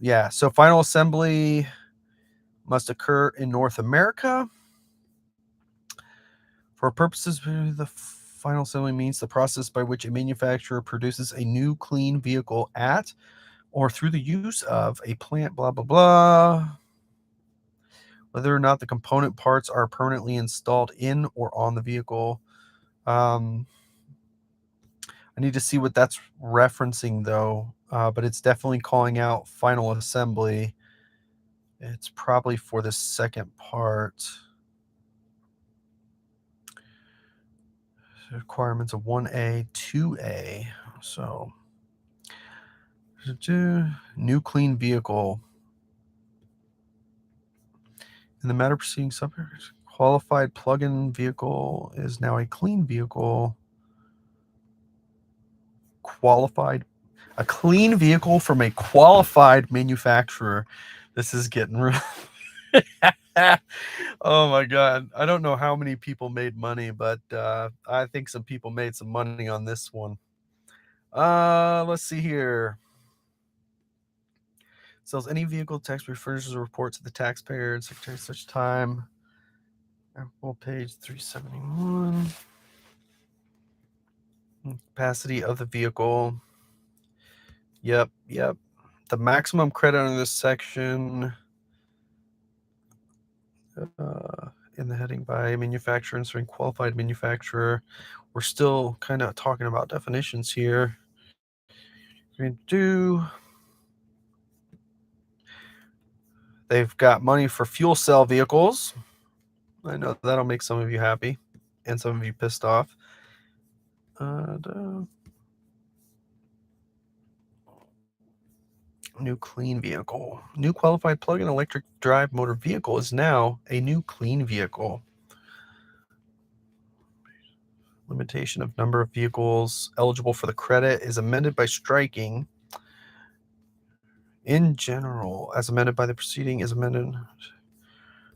Yeah, so final assembly must occur in North America. For purposes, the final assembly means the process by which a manufacturer produces a new clean vehicle at or through the use of a plant, blah, blah, blah. Whether or not the component parts are permanently installed in or on the vehicle. I need to see what that's referencing, though, but it's definitely calling out final assembly. It's probably for the second part. Requirements of 1A, 2A. So, new clean vehicle. In the matter proceeding subject, qualified plug-in vehicle is now a clean vehicle. A clean vehicle from a qualified manufacturer. This is getting real. Oh my God. I don't know how many people made money, but I think some people made some money on this one. Let's see here. Sells any vehicle taxpayer furnishes a report to the taxpayer at such time. Apple page 371. Capacity of the vehicle. Yep. The maximum credit under this section in the heading by manufacturer, inserting qualified manufacturer. We're still kind of talking about definitions here. They've got money for fuel cell vehicles. I know that'll make some of you happy and some of you pissed off. New clean vehicle. New qualified plug-in electric drive motor vehicle is now a new clean vehicle. Limitation of number of vehicles eligible for the credit is amended by striking. In general, as amended by the preceding, is amended.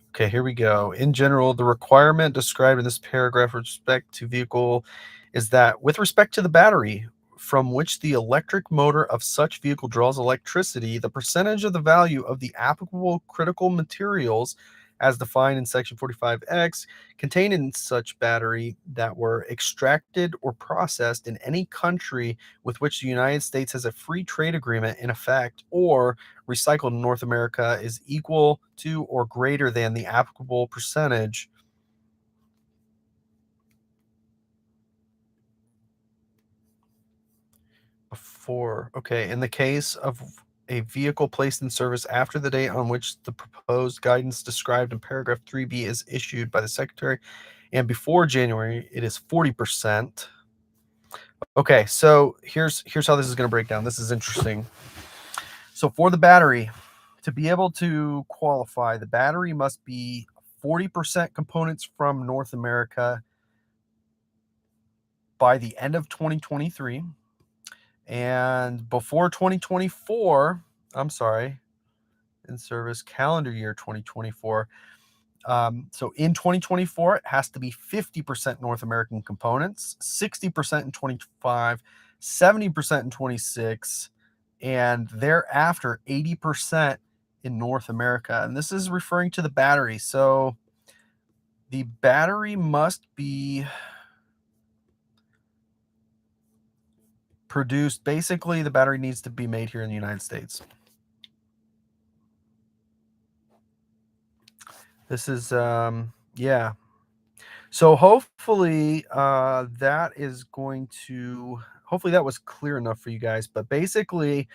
Okay, here we go. In general, the requirement described in this paragraph with respect to vehicle is that with respect to the battery, from which the electric motor of such vehicle draws electricity, the percentage of the value of the applicable critical materials as defined in section 45X contained in such battery that were extracted or processed in any country with which the United States has a free trade agreement in effect or recycled in North America is equal to or greater than the applicable percentage before. Okay, in the case of a vehicle placed in service after the date on which the proposed guidance described in paragraph 3B is issued by the Secretary and before January, it is 40%. Okay, so here's how this is going to break down. This is interesting. So for the battery, to be able to qualify, the battery must be 40% components from North America by the end of 2023. And before 2024, I'm sorry, in service calendar year 2024. So in 2024, it has to be 50% North American components, 60% in 25, 70% in 26, and thereafter 80% in North America. And this is referring to the battery. So the battery must be produced. Basically, the battery needs to be made here in the United States. This is, yeah. So hopefully that is going to, hopefully that was clear enough for you guys. But basically,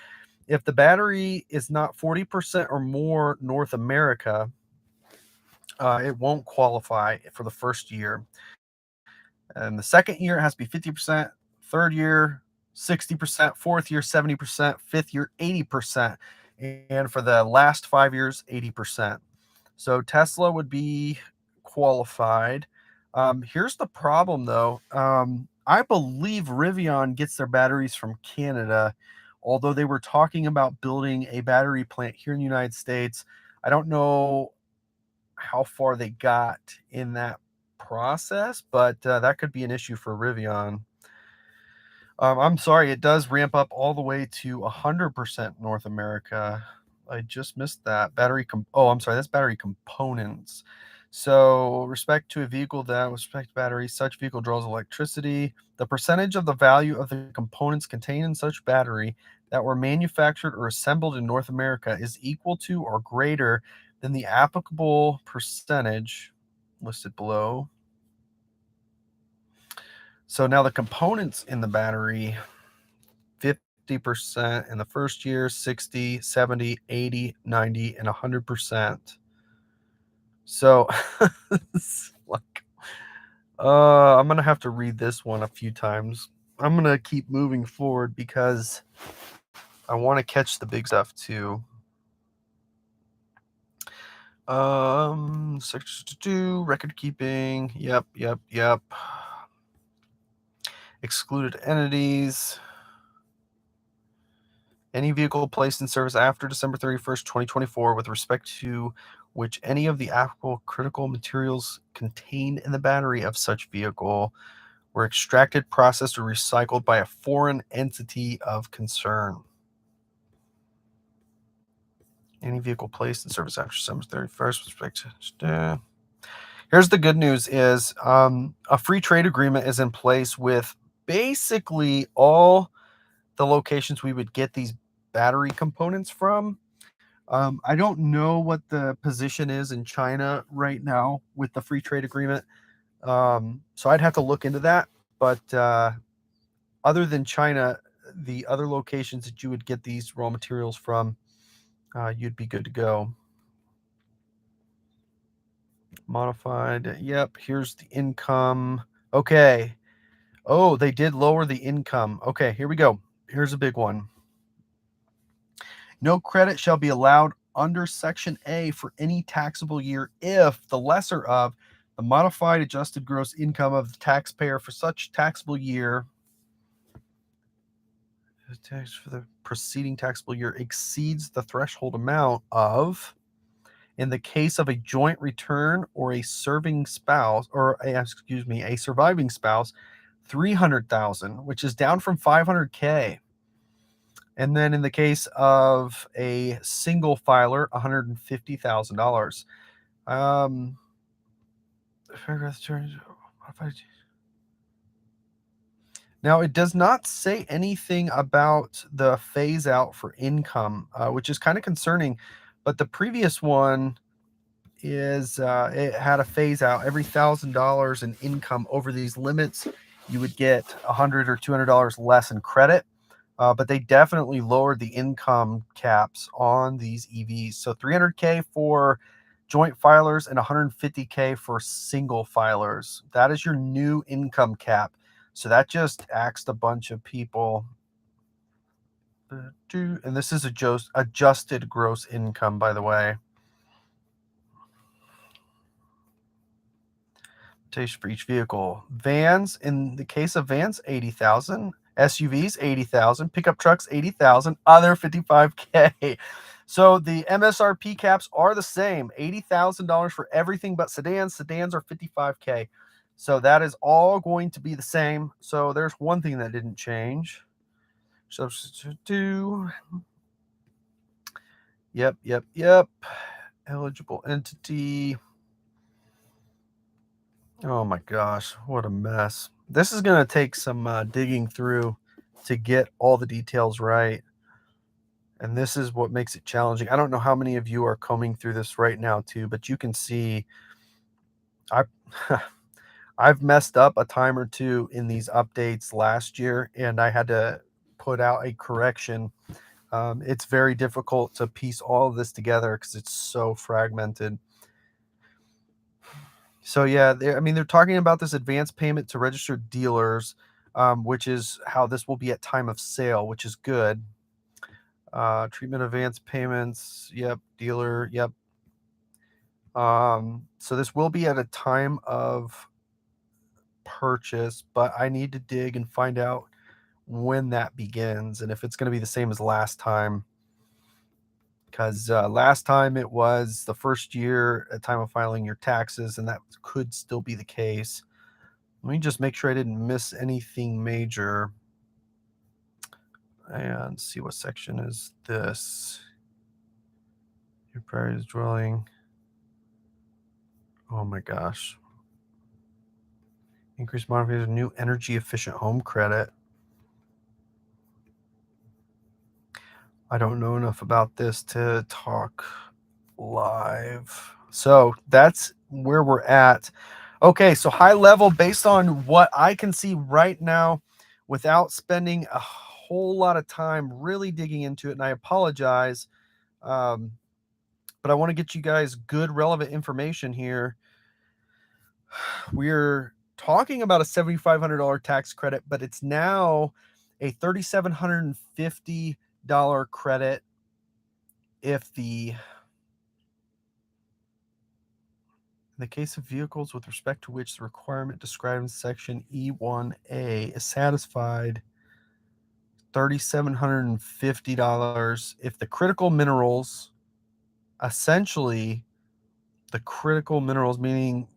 if the battery is not 40% or more North America, it won't qualify for the first year. And the second year, it has to be 50%, third year, 60%, fourth year, 70%, fifth year, 80%. And for the last 5 years, 80%. So Tesla would be qualified. Here's the problem, though. I believe Rivian gets their batteries from Canada, although they were talking about building a battery plant here in the United States. I don't know how far they got in that process, but that could be an issue for Rivian. I'm sorry, it does ramp up all the way to 100% North America. I just missed that. Oh, I'm sorry, that's battery components. So, respect to a vehicle that with respect to battery, such vehicle draws electricity. The percentage of the value of the components contained in such battery that were manufactured or assembled in North America is equal to or greater than the applicable percentage listed below. So now the components in the battery, 50% in the first year, 60, 70, 80, 90, and 100%. So it's like, I'm going to have to read this one a few times. I'm going to keep moving forward because I want to catch the big stuff too. Section 2, record keeping. Yep. Excluded entities. Any vehicle placed in service after December 31st, 2024, with respect to which any of the applicable critical materials contained in the battery of such vehicle were extracted, processed, or recycled by a foreign entity of concern. Any vehicle placed in service after December 31st with respect to... Here's the good news is a free trade agreement is in place with basically all the locations we would get these battery components from. I don't know what the position is in China right now with the free trade agreement. So I'd have to look into that. But other than China, the other locations that you would get these raw materials from, you'd be good to go. Modified. Yep. Here's the income. Okay. Oh, they did lower the income. Okay, here we go. Here's a big one. No credit shall be allowed under Section A for any taxable year if the lesser of the modified adjusted gross income of the taxpayer for such taxable year, the tax for the preceding taxable year exceeds the threshold amount of, in the case of a joint return or a serving spouse, or a surviving spouse, $300,000, which is down from $500K. And then in the case of a single filer, $150,000. Now, it does not say anything about the phase out for income, which is kind of concerning. But the previous one is it had a phase out every $1,000 in income over these limits. You would get $100 or $200 less in credit. But they definitely lowered the income caps on these EVs. So 300K for joint filers and 150K for single filers. That is your new income cap. So that just axed a bunch of people. And this is adjusted gross income, by the way. For each vehicle. Vans, in the case of vans, 80,000. SUVs, 80,000. Pickup trucks, 80,000. Other, 55K. So the MSRP caps are the same, $80,000 for everything but sedans. Sedans are 55K. So that is all going to be the same. So there's one thing that didn't change. Substitute. Yep. Eligible entity. Oh my gosh, what a mess. This is going to take some digging through to get all the details right. And this is what makes it challenging. I don't know how many of you are combing through this right now too, but you can see I I've messed up a time or two in these updates last year, and I had to put out a correction. It's very difficult to piece all of this together because it's so fragmented. So yeah, they're talking about this advance payment to registered dealers, which is how this will be at time of sale, which is good. Treatment advance payments, yep. Dealer, yep. So this will be at a time of purchase, but I need to dig and find out when that begins and if it's going to be the same as last time. Because last time it was the first year at time of filing your taxes, and that could still be the case. Let me just make sure I didn't miss anything major and see what section is this. Your priority is dwelling. Oh my gosh. Increased modification, new energy efficient home credit. I don't know enough about this to talk live. So that's where we're at. Okay, so high level, based on what I can see right now, without spending a whole lot of time really digging into it, and I apologize, but I want to get you guys good, relevant information here. We're talking about a $7,500 tax credit, but it's now a $3,750 credit if in the case of vehicles with respect to which the requirement described in section E1A is satisfied, $3,750 if the critical minerals, essentially the critical minerals, meaning,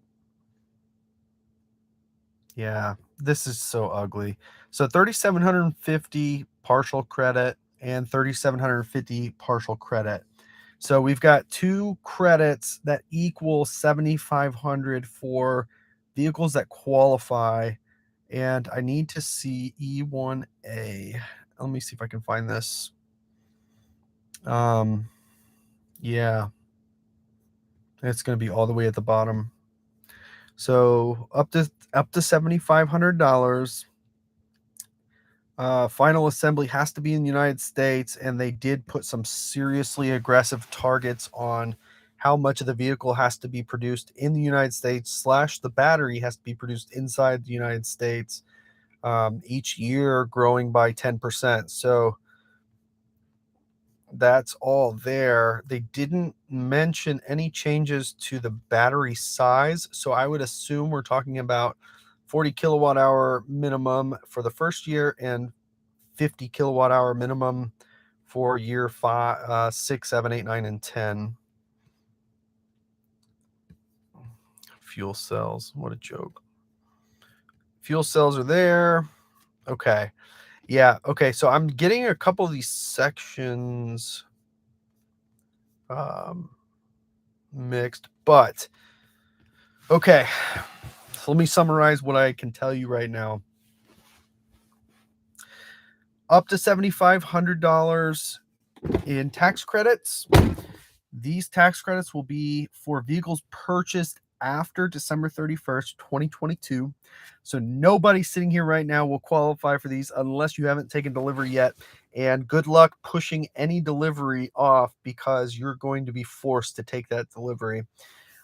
yeah, this is so ugly. So 3,750 partial credit and 3,750 partial credit. So we've got two credits that equal 7,500 for vehicles that qualify. And I need to see E1A. Let me see if I can find this. Yeah, it's going to be all the way at the bottom. So up to $7,500. Final assembly has to be in the United States, and they did put some seriously aggressive targets on how much of the vehicle has to be produced in the United States / the battery has to be produced inside the United States, each year growing by 10%. So that's all there. They didn't mention any changes to the battery size, so I would assume we're talking about 40 kilowatt hour minimum for the first year and 50 kilowatt hour minimum for year 5, 6, 7, 8, 9, and 10. Fuel cells, what a joke. Fuel cells are there. Okay. Yeah. Okay. So I'm getting a couple of these sections mixed, but okay. So let me summarize what I can tell you right now. Up to $7,500 in tax credits. These tax credits will be for vehicles purchased after December 31st, 2022. So nobody sitting here right now will qualify for these unless you haven't taken delivery yet. And good luck pushing any delivery off because you're going to be forced to take that delivery.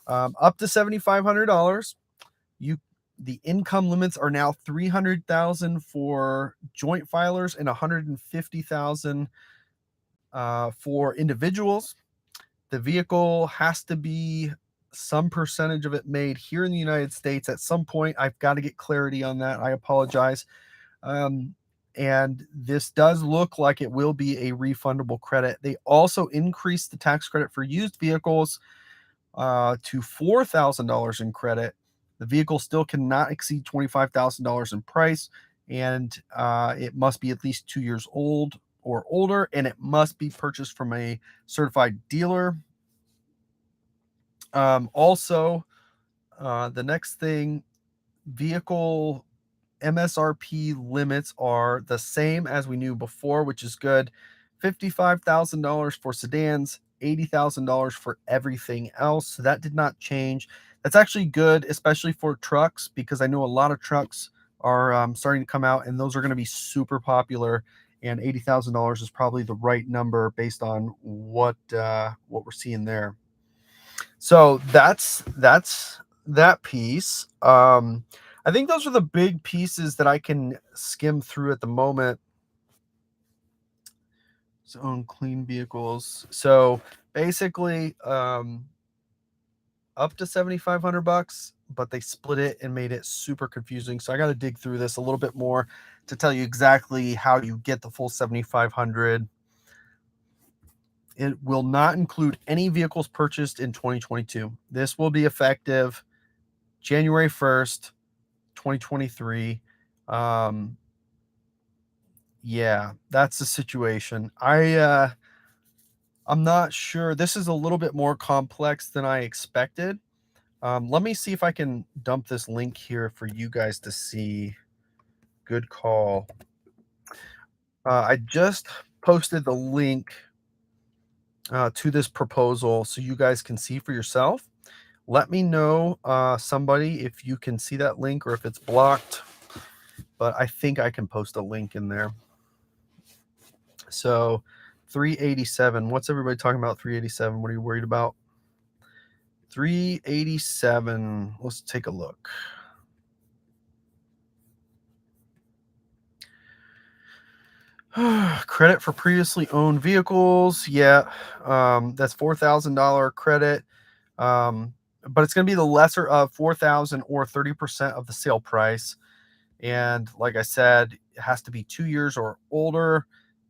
Up to $7,500. The income limits are now $300,000 for joint filers and $150,000 for individuals. The vehicle has to be some percentage of it made here in the United States at some point. I've got to get clarity on that. I apologize. And this does look like it will be a refundable credit. They also increased the tax credit for used vehicles to $4,000 in credit. The vehicle still cannot exceed $25,000 in price, and it must be at least 2 years old or older, and it must be purchased from a certified dealer. Also, the next thing, vehicle MSRP limits are the same as we knew before, which is good. $55,000 for sedans, $80,000 for everything else. So that did not change. That's actually good, especially for trucks, because I know a lot of trucks are starting to come out, and those are going to be super popular. And $80,000 is probably the right number based on what we're seeing there. So that's that piece. I think those are the big pieces that I can skim through at the moment. So own clean vehicles. So basically, up to $7,500, but they split it and made it super confusing. So I got to dig through this a little bit more to tell you exactly how you get the full 7,500. It will not include any vehicles purchased in 2022. This will be effective January 1st, 2023. Yeah, that's the situation. I'm not sure. This is a little bit more complex than I expected. Let me see if I can dump this link here for you guys to see. Good call. I just posted the link to this proposal so you guys can see for yourself. Let me know, somebody, if you can see that link or if it's blocked. But I think I can post a link in there. So 387. What's everybody talking about? 387. What are you worried about? 387. Let's take a look. Credit for previously owned vehicles. Yeah. That's $4,000 credit. But it's going to be the lesser of $4,000 or 30% of the sale price. And like I said, it has to be 2 years or older.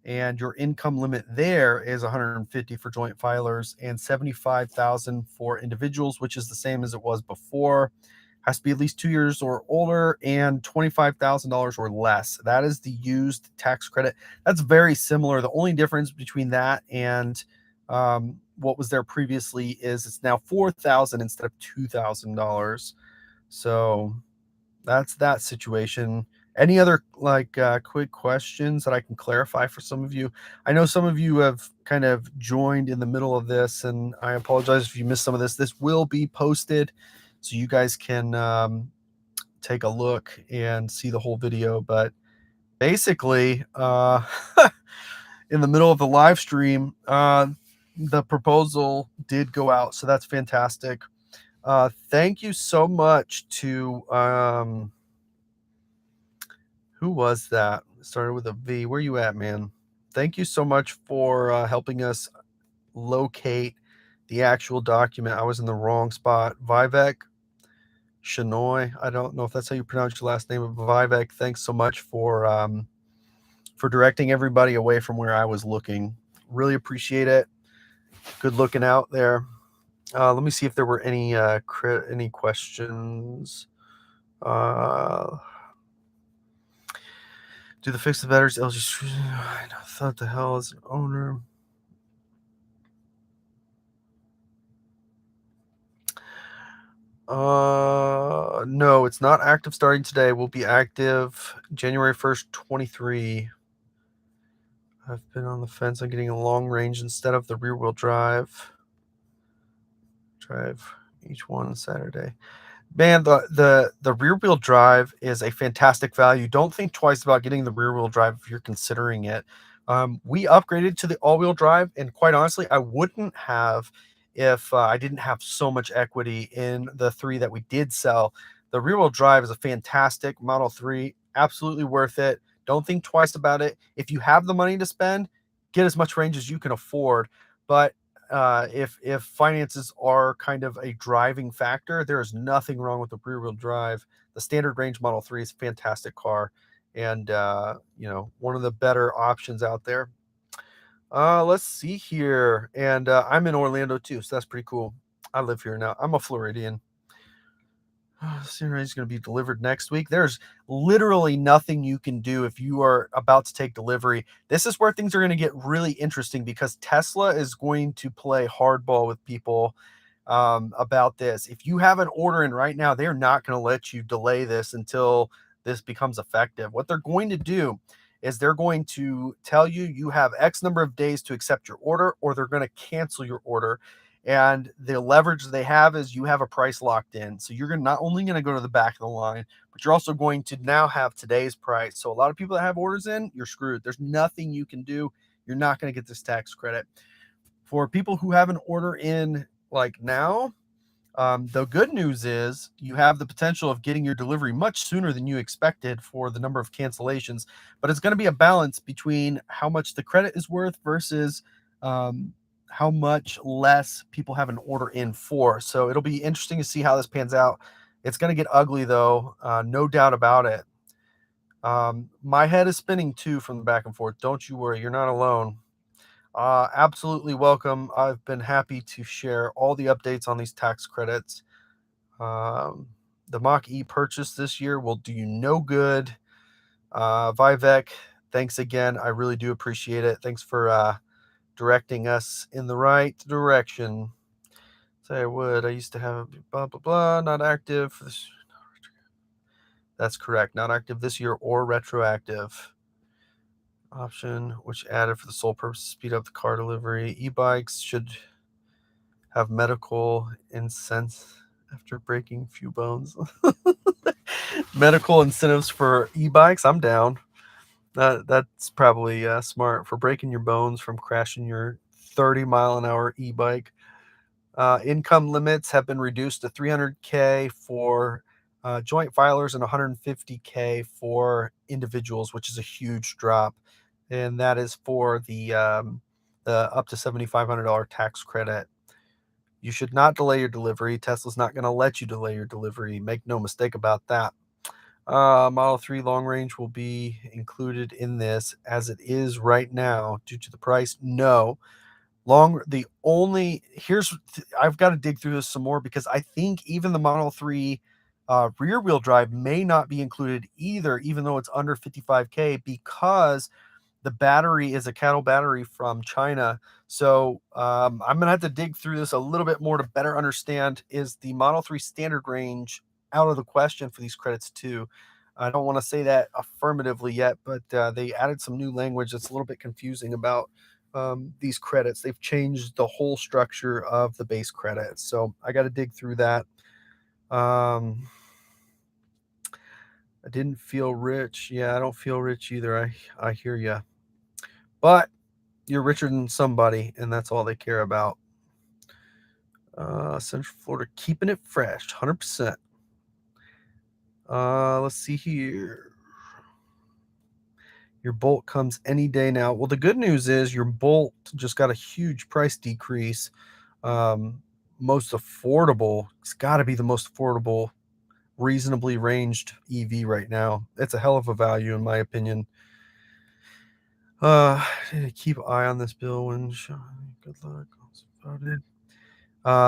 And your income limit there is 150 for joint filers and 75,000 for individuals, which is the same as it was before. Has to be at least 2 years or older and $25,000 or less. That is the used tax credit. That's very similar. The only difference between that and what was there previously is it's now $4,000 instead of $2,000. So that's that situation. Any other quick questions that I can clarify for some of you? I know some of you have kind of joined in the middle of this, and I apologize if you missed some of this. This will be posted so you guys can take a look and see the whole video. But basically, in the middle of the live stream, the proposal did go out, so that's fantastic. Thank you so much to who was that? It started with a V. Where you at, man? Thank you so much for helping us locate the actual document. I was in the wrong spot. Vivek Shenoy. I don't know if that's how you pronounce your last name, but Vivek, thanks so much for directing everybody away from where I was looking. Really appreciate it. Good looking out there. Let me see if there were any questions. Do the fix the batteries? LG. I thought the hell is an owner. No, it's not active starting today. Will be active January 1st, 23. I've been on the fence on getting a long range instead of the rear wheel drive. Drive each one Saturday. Man, the rear wheel drive is a fantastic value. Don't think twice about getting the rear wheel drive if you're considering it. We upgraded to the all wheel drive, and quite honestly, I wouldn't have if I didn't have so much equity in the three that we did sell. The rear wheel drive is a fantastic Model 3, absolutely worth it. Don't think twice about it. If you have the money to spend, get as much range as you can afford. But if finances are kind of a driving factor, there is nothing wrong with the rear wheel drive. The standard range Model 3 is a fantastic car, and one of the better options out there. Let's see here, and I'm in Orlando too, so that's pretty cool. I live here now. I'm a Floridian. Scenery is going to be delivered next week. There's literally nothing you can do if you are about to take delivery. This is where things are going to get really interesting because Tesla is going to play hardball with people about this. If you have an order in right now, they're not going to let you delay this until this becomes effective. What they're going to do is they're going to tell you you have X number of days to accept your order, or they're going to cancel your order. And the leverage they have is you have a price locked in. So you're not only going to go to the back of the line, but you're also going to now have today's price. So a lot of people that have orders in, you're screwed. There's nothing you can do. You're not going to get this tax credit. For people who have an order in like now, the good news is you have the potential of getting your delivery much sooner than you expected for the number of cancellations, but it's going to be a balance between how much the credit is worth versus how much less people have an order in for. So it'll be interesting to see how this pans out. It's going to get ugly though, no doubt about it. My head is spinning too from the back and forth. Don't you worry, you're not alone. Absolutely welcome. I've been happy to share all the updates on these tax credits. The Mach E purchase this year will do you no good. Vivek, thanks again. I really do appreciate it. Thanks for directing us in the right direction. Say I would. I used to have blah, blah, blah, not active for this. That's correct. Not active this year or retroactive. Option which added for the sole purpose to speed up the car delivery. E-bikes should have medical incentives after breaking few bones. Medical incentives for e-bikes, I'm down. That's probably smart for breaking your bones from crashing your 30-mile-an-hour e-bike. Income limits have been reduced to $300K for joint filers and $150K for individuals, which is a huge drop. And that is for the up to $7,500 tax credit. You should not delay your delivery. Tesla's not going to let you delay your delivery. Make no mistake about that. Model 3 long range will be included in this as it is right now due to the price. No. I've got to dig through this some more because I think even the Model 3 rear wheel drive may not be included either, even though it's under 55K, because the battery is a cattle battery from China. So I'm going to have to dig through this a little bit more to better understand, is the Model 3 standard range out of the question for these credits too? I don't want to say that affirmatively yet, but they added some new language that's a little bit confusing about these credits. They've changed the whole structure of the base credits. So I got to dig through that. I didn't feel rich. Yeah, I don't feel rich either. I hear you. But you're richer than somebody, and that's all they care about. Central Florida, keeping it fresh, 100%. Let's see here. Your Bolt comes any day now. Well, the good news is your Bolt just got a huge price decrease. Most affordable. It's got to be the most affordable, reasonably ranged EV right now. It's a hell of a value, in my opinion. Keep an eye on this bill when good luck.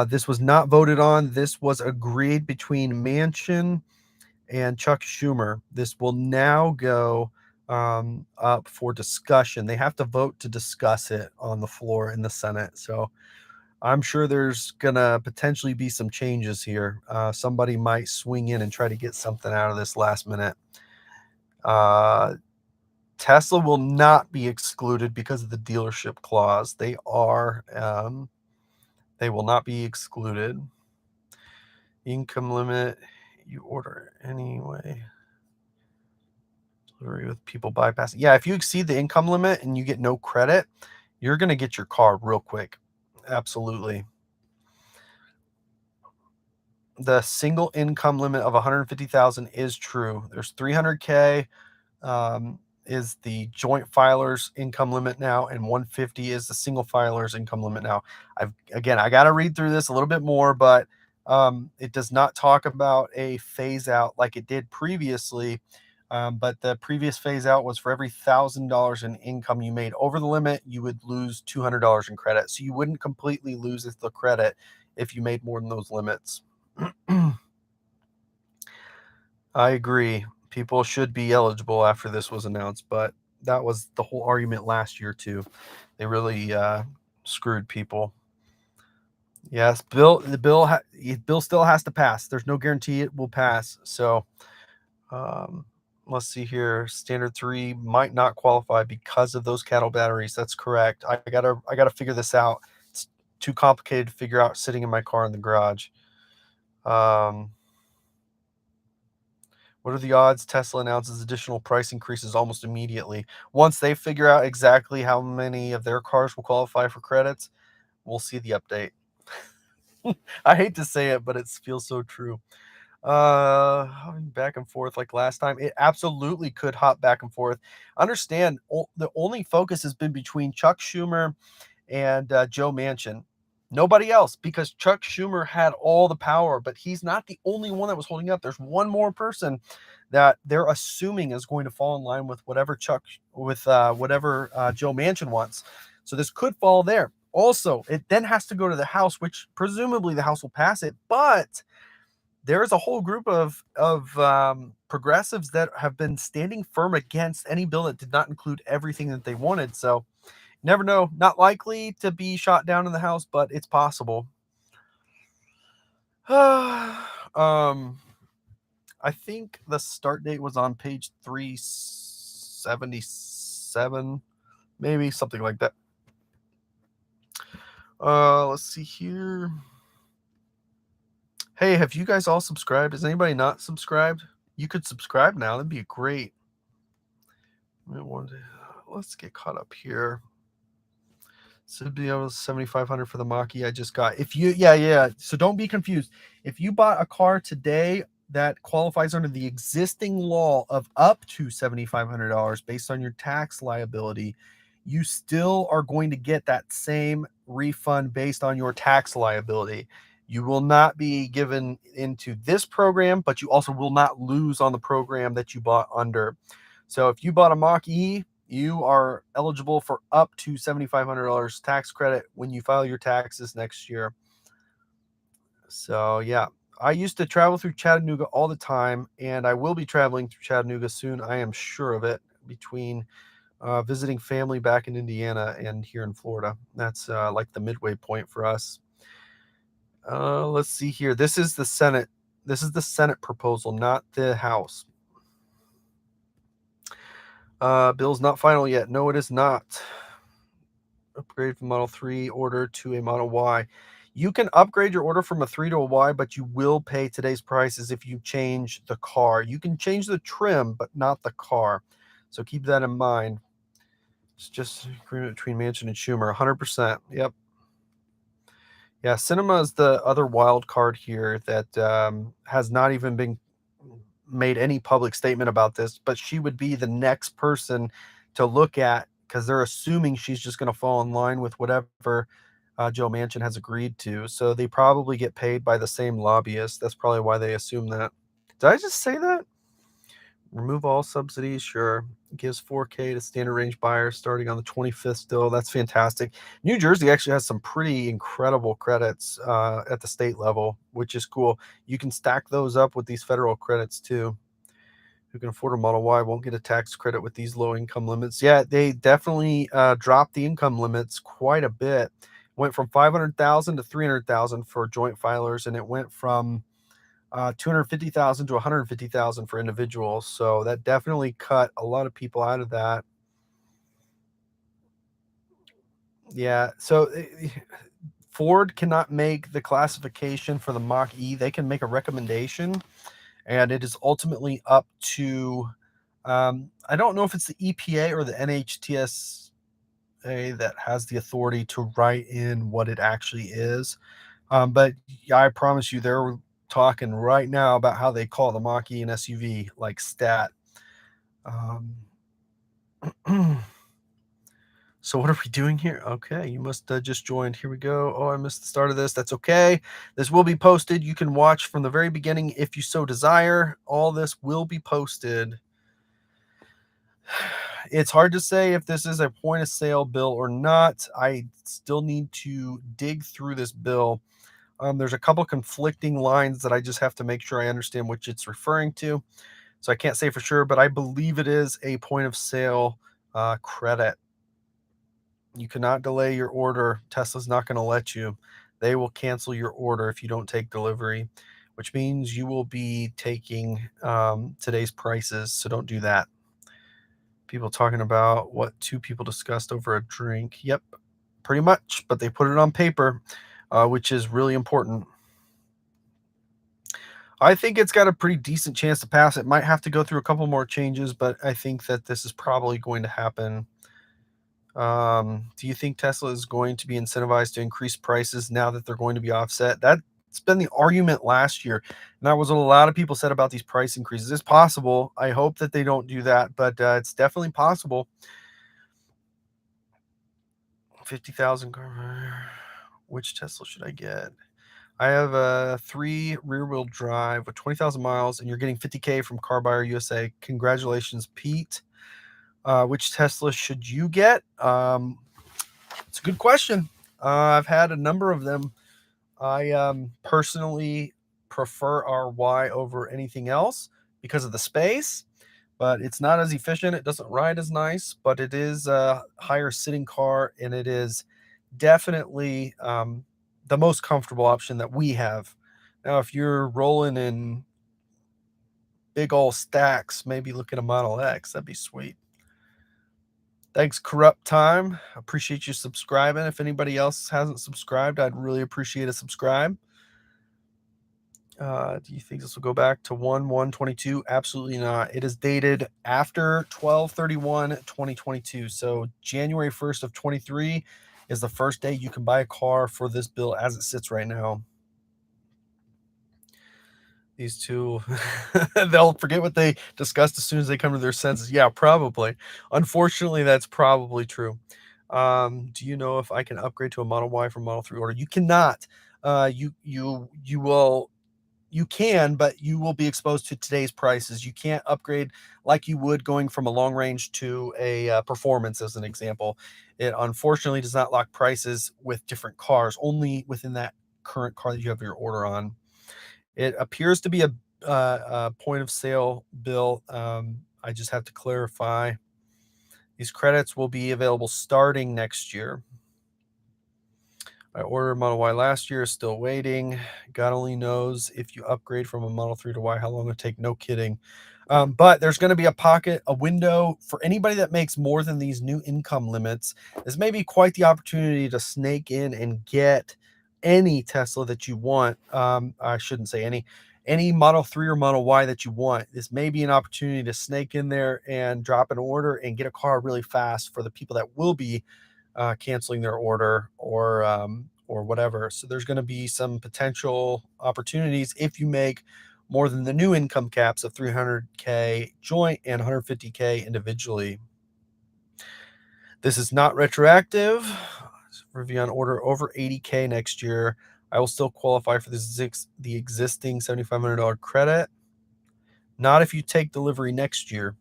This was not voted on. This was agreed between Manchin and Chuck Schumer. This will now go up for discussion. They have to vote to discuss it on the floor in the Senate. So I'm sure there's gonna potentially be some changes here. Somebody might swing in and try to get something out of this last minute. Tesla will not be excluded because of the dealership clause. They will not be excluded. Income limit, you order anyway. Delivery with people bypassing. Yeah, if you exceed the income limit and you get no credit, you're gonna get your car real quick. Absolutely. The single income limit of 150,000 is true. There's 300K is the joint filer's income limit now, and 150 is the single filer's income limit now. I got to read through this a little bit more, but it does not talk about a phase out like it did previously. But the previous phase out was for every $1,000 in income you made over the limit, you would lose $200 in credit. So you wouldn't completely lose the credit if you made more than those limits. I agree. People should be eligible after this was announced, but that was the whole argument last year too. They really screwed people. Yes, the bill still has to pass. There's no guarantee it will pass. So let's see here. Standard 3 might not qualify because of those cattle batteries. That's correct. I gotta figure this out. It's too complicated to figure out sitting in my car in the garage. What are the odds Tesla announces additional price increases almost immediately? Once they figure out exactly how many of their cars will qualify for credits, we'll see the update. I hate to say it, but it feels so true. Back and forth like last time. It absolutely could hop back and forth. Understand, the only focus has been between Chuck Schumer and Joe Manchin. Nobody else, because Chuck Schumer had all the power, but he's not the only one that was holding up. There's one more person that they're assuming is going to fall in line with whatever Joe Manchin wants. So this could fall there. Also, it then has to go to the House, which presumably the House will pass it, but there is a whole group of progressives that have been standing firm against any bill that did not include everything that they wanted. So never know. Not likely to be shot down in the House, but it's possible. I think the start date was on page 377, maybe something like that. Let's see here. Hey, have you guys all subscribed? Is anybody not subscribed? You could subscribe now. That'd be great. Let's get caught up here. So be able 7,500 for the Mach-E I just got. If you, yeah. So don't be confused. If you bought a car today that qualifies under the existing law of up to $7,500 based on your tax liability, you still are going to get that same refund based on your tax liability. You will not be given into this program, but you also will not lose on the program that you bought under. So if you bought a Mach-E, you are eligible for up to $7,500 tax credit when you file your taxes next year. So yeah, I used to travel through Chattanooga all the time, and I will be traveling through Chattanooga soon. I am sure of it, between visiting family back in Indiana and here in Florida. That's like the midway point for us. Let's see here. This is the Senate. This is the Senate proposal, not the House. Bill's not final yet. No, it is not. Upgrade from Model 3 order to a Model Y. You can upgrade your order from a 3 to a Y, but you will pay today's prices if you change the car. You can change the trim, but not the car. So keep that in mind. It's just agreement between Manchin and Schumer. 100%. Yep. Yeah, Cinema is the other wild card here that has not even been made any public statement about this, but she would be the next person to look at, because they're assuming she's just going to fall in line with whatever Joe Manchin has agreed to. So they probably get paid by the same lobbyist. That's probably why they assume that. Did I just say that? Remove all subsidies, sure. Gives 4K to standard range buyers starting on the 25th still. That's fantastic. New Jersey actually has some pretty incredible credits at the state level, which is cool. You can stack those up with these federal credits too. who can afford a Model Y won't get a tax credit with these low income limits. Yeah, they definitely dropped the income limits quite a bit. Went from 500,000 to 300,000 for joint filers, and it went from 250,000 to 150,000 for individuals. So that definitely cut a lot of people out of that. Yeah. So Ford cannot make the classification for the Mach-E. They can make a recommendation, and it is ultimately up to, I don't know if it's the EPA or the NHTSA that has the authority to write in what it actually is. But yeah, I promise you, they're talking right now about how they call the Mach-E an SUV, like stat. Um, So what are we doing here? Okay, you must just joined. Here we go. Oh, I missed the start of this. That's okay. This will be posted. You can watch from the very beginning if you so desire. All this will be posted. It's hard to say if this is a point of sale bill or not. I still need to dig through this bill. There's a couple conflicting lines that I just have to make sure I understand which it's referring to. So I can't say for sure, but I believe it is a point of sale credit. You cannot delay your order. Tesla's not going to let you. They will cancel your order if you don't take delivery, which means you will be taking today's prices. So don't do that. People talking about what two people discussed over a drink. Yep, pretty much. But they put it on paper, which is really important. I think it's got a pretty decent chance to pass. It might have to go through a couple more changes, but I think that this is probably going to happen. Do you think Tesla is going to be incentivized to increase prices now that they're going to be offset? That's been the argument last year. And that was what a lot of people said about these price increases. It's possible. I hope that they don't do that, but it's definitely possible. 50,000. Which Tesla should I get? I have a 3 rear-wheel drive with 20,000 miles, and you're getting 50K from Car Buyer USA. Congratulations, Pete. Which Tesla should you get? It's a good question. I've had a number of them. I personally prefer our Y over anything else because of the space, but it's not as efficient. It doesn't ride as nice, but it is a higher sitting car, and it is definitely the most comfortable option that we have. Now, if you're rolling in big old stacks, maybe look at a Model X. That'd be sweet. Thanks, Corrupt Time. Appreciate you subscribing. If anybody else hasn't subscribed, I'd really appreciate a subscribe. Do you think this will go back to 1/1/22? Absolutely not. It is dated after 12/31/2022. So January 1st of 23 is the first day you can buy a car for this bill as it sits right now. These two, they'll forget what they discussed as soon as they come to their senses. Yeah, probably. Unfortunately, that's probably true. Do you know if I can upgrade to a Model Y from Model 3 order? You cannot. You can, but you will be exposed to today's prices. You can't upgrade like you would going from a long range to a performance, as an example. It unfortunately does not lock prices with different cars, only within that current car that you have your order on. It appears to be a point of sale bill. I just have to clarify. These credits will be available starting next year. I ordered Model Y last year, still waiting. God only knows if you upgrade from a Model 3 to Y, how long it'll take. No kidding. But there's going to be a window for anybody that makes more than these new income limits. This may be quite the opportunity to snake in and get any Tesla that you want. I shouldn't say any Model 3 or Model Y that you want. This may be an opportunity to snake in there and drop an order and get a car really fast for the people that will be canceling their order or whatever. So there's going to be some potential opportunities if you make more than the new income caps of 300K joint and 150K individually. This is not retroactive. Review on order over 80K next year. I will still qualify for the existing $7,500 credit. Not if you take delivery next year.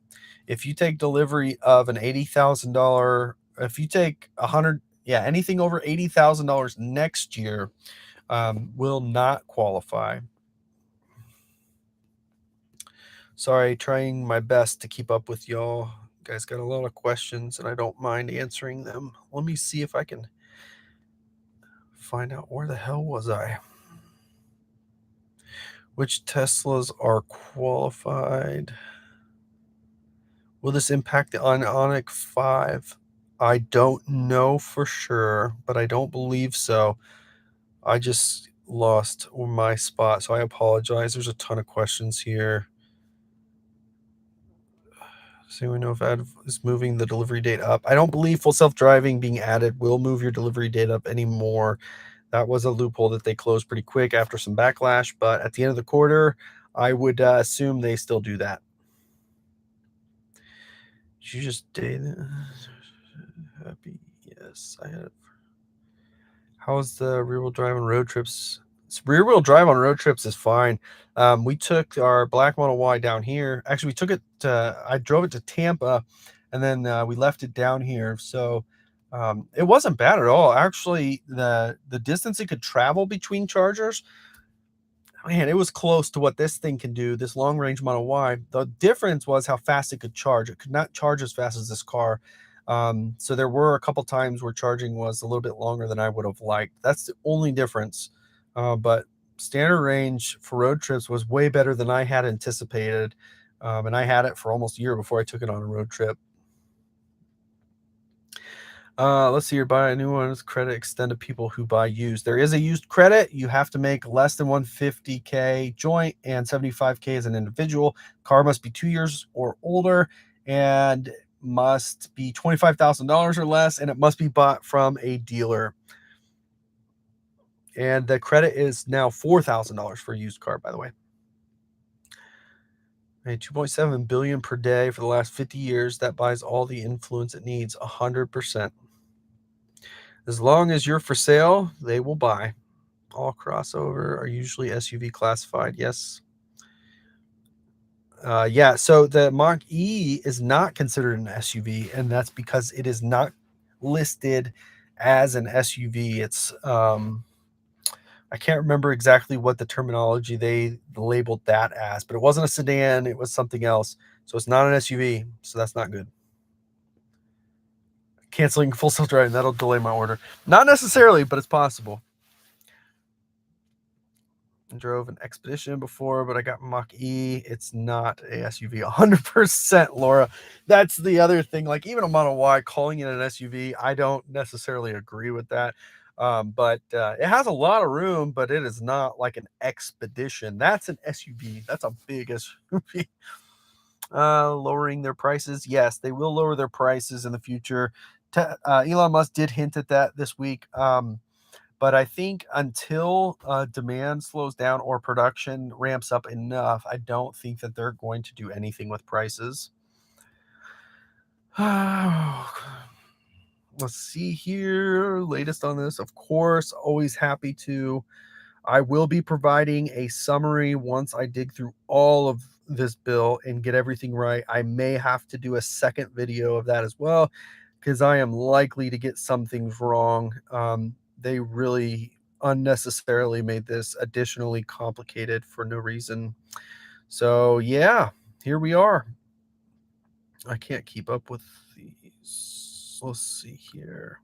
If you take delivery of an $80,000, if you take anything over $80,000 next year, will not qualify. Sorry, trying my best to keep up with y'all. You guys got a lot of questions, and I don't mind answering them. Let me see if I can find out where the hell was I. Which Teslas are qualified? Will this impact the Ioniq 5? I don't know for sure, but I don't believe so. I just lost my spot, so I apologize. There's a ton of questions here. So we know if ad is moving the delivery date up. I don't believe full self-driving being added will move your delivery date up anymore. That was a loophole that they closed pretty quick after some backlash, but at the end of the quarter, I would assume they still do that. You just dated happy? Yes, I have. How's the rear-wheel drive on road trips? Rear-wheel drive on road trips is fine. We took our black Model Y down here. Actually, we took it I drove it to Tampa, and then we left it down here. So it wasn't bad at all. Actually, the distance it could travel between chargers, man, it was close to what this thing can do, this long-range Model Y. The difference was how fast it could charge. It could not charge as fast as this car. So there were a couple times where charging was a little bit longer than I would have liked. That's the only difference. But standard range for road trips was way better than I had anticipated. And I had it for almost a year before I took it on a road trip. Let's see here. Buy a new one. Credit extend to people who buy used. There is a used credit. You have to make less than 150K joint and 75K as an individual. Car must be 2 years or older and must be $25,000 or less, and it must be bought from a dealer. And the credit is now $4,000 for a used car, by the way. 2.7 billion per day for the last 50 years. That buys all the influence it needs, 100%. As long as you're for sale, they will buy. All crossover are usually SUV classified. Yes. Yeah, so the Mach-E is not considered an SUV, and that's because it is not listed as an SUV. It's I can't remember exactly what the terminology they labeled that as, but it wasn't a sedan, it was something else. So it's not an SUV, so that's not good. Canceling full self-driving, that'll delay my order. Not necessarily, but it's possible. Drove an Expedition before, but I got Mach-E. It's not a SUV 100%, Laura. That's the other thing. Like, even a Model Y, calling it an SUV, I don't necessarily agree with that. But it has a lot of room, but it is not like an Expedition. That's an SUV. That's a big SUV. Lowering their prices. Yes, they will lower their prices in the future. Elon Musk did hint at that this week. But I think until demand slows down or production ramps up enough, I don't think that they're going to do anything with prices. Let's see here. Latest on this, of course, always happy to. I will be providing a summary once I dig through all of this bill and get everything right. I may have to do a second video of that as well, because I am likely to get some things wrong. They really unnecessarily made this additionally complicated for no reason. So yeah, here we are. I can't keep up with these. Let's see here.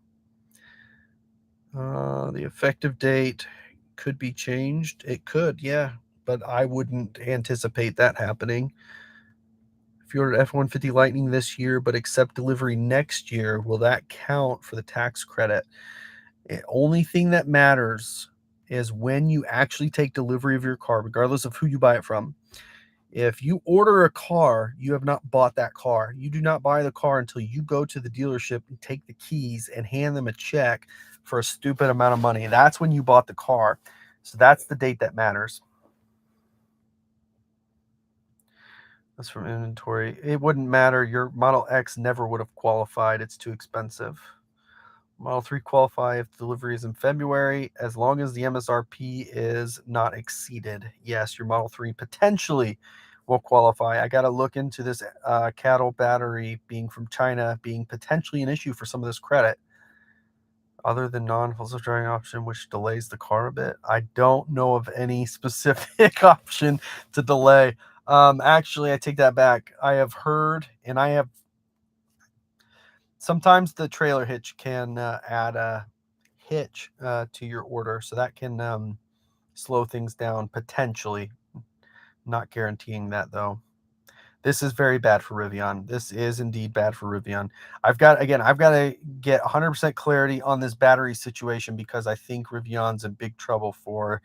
The effective date could be changed. It could, yeah, but I wouldn't anticipate that happening. If you order F-150 Lightning this year but accept delivery next year, will that count for the tax credit? The only thing that matters is when you actually take delivery of your car, regardless of who you buy it from. If you order a car, you have not bought that car. You do not buy the car until you go to the dealership and take the keys and hand them a check for a stupid amount of money. That's when you bought the car. So that's the date that matters. That's from inventory. It wouldn't matter. Your Model X never would have qualified. It's too expensive. Model 3 qualify if delivery is in February, as long as the MSRP is not exceeded. Yes, your Model 3 potentially will qualify. I got to look into this cattle battery being from China being potentially an issue for some of this credit. Other than non-full self-driving option, which delays the car a bit, I don't know of any specific option to delay. Actually, I take that back. I have heard, and I have sometimes the trailer hitch can add a hitch to your order, so that can slow things down potentially. Not guaranteeing that though. This is very bad for Rivian. This is indeed bad for Rivian. I've got to get 100% clarity on this battery situation because I think Rivian's in big trouble for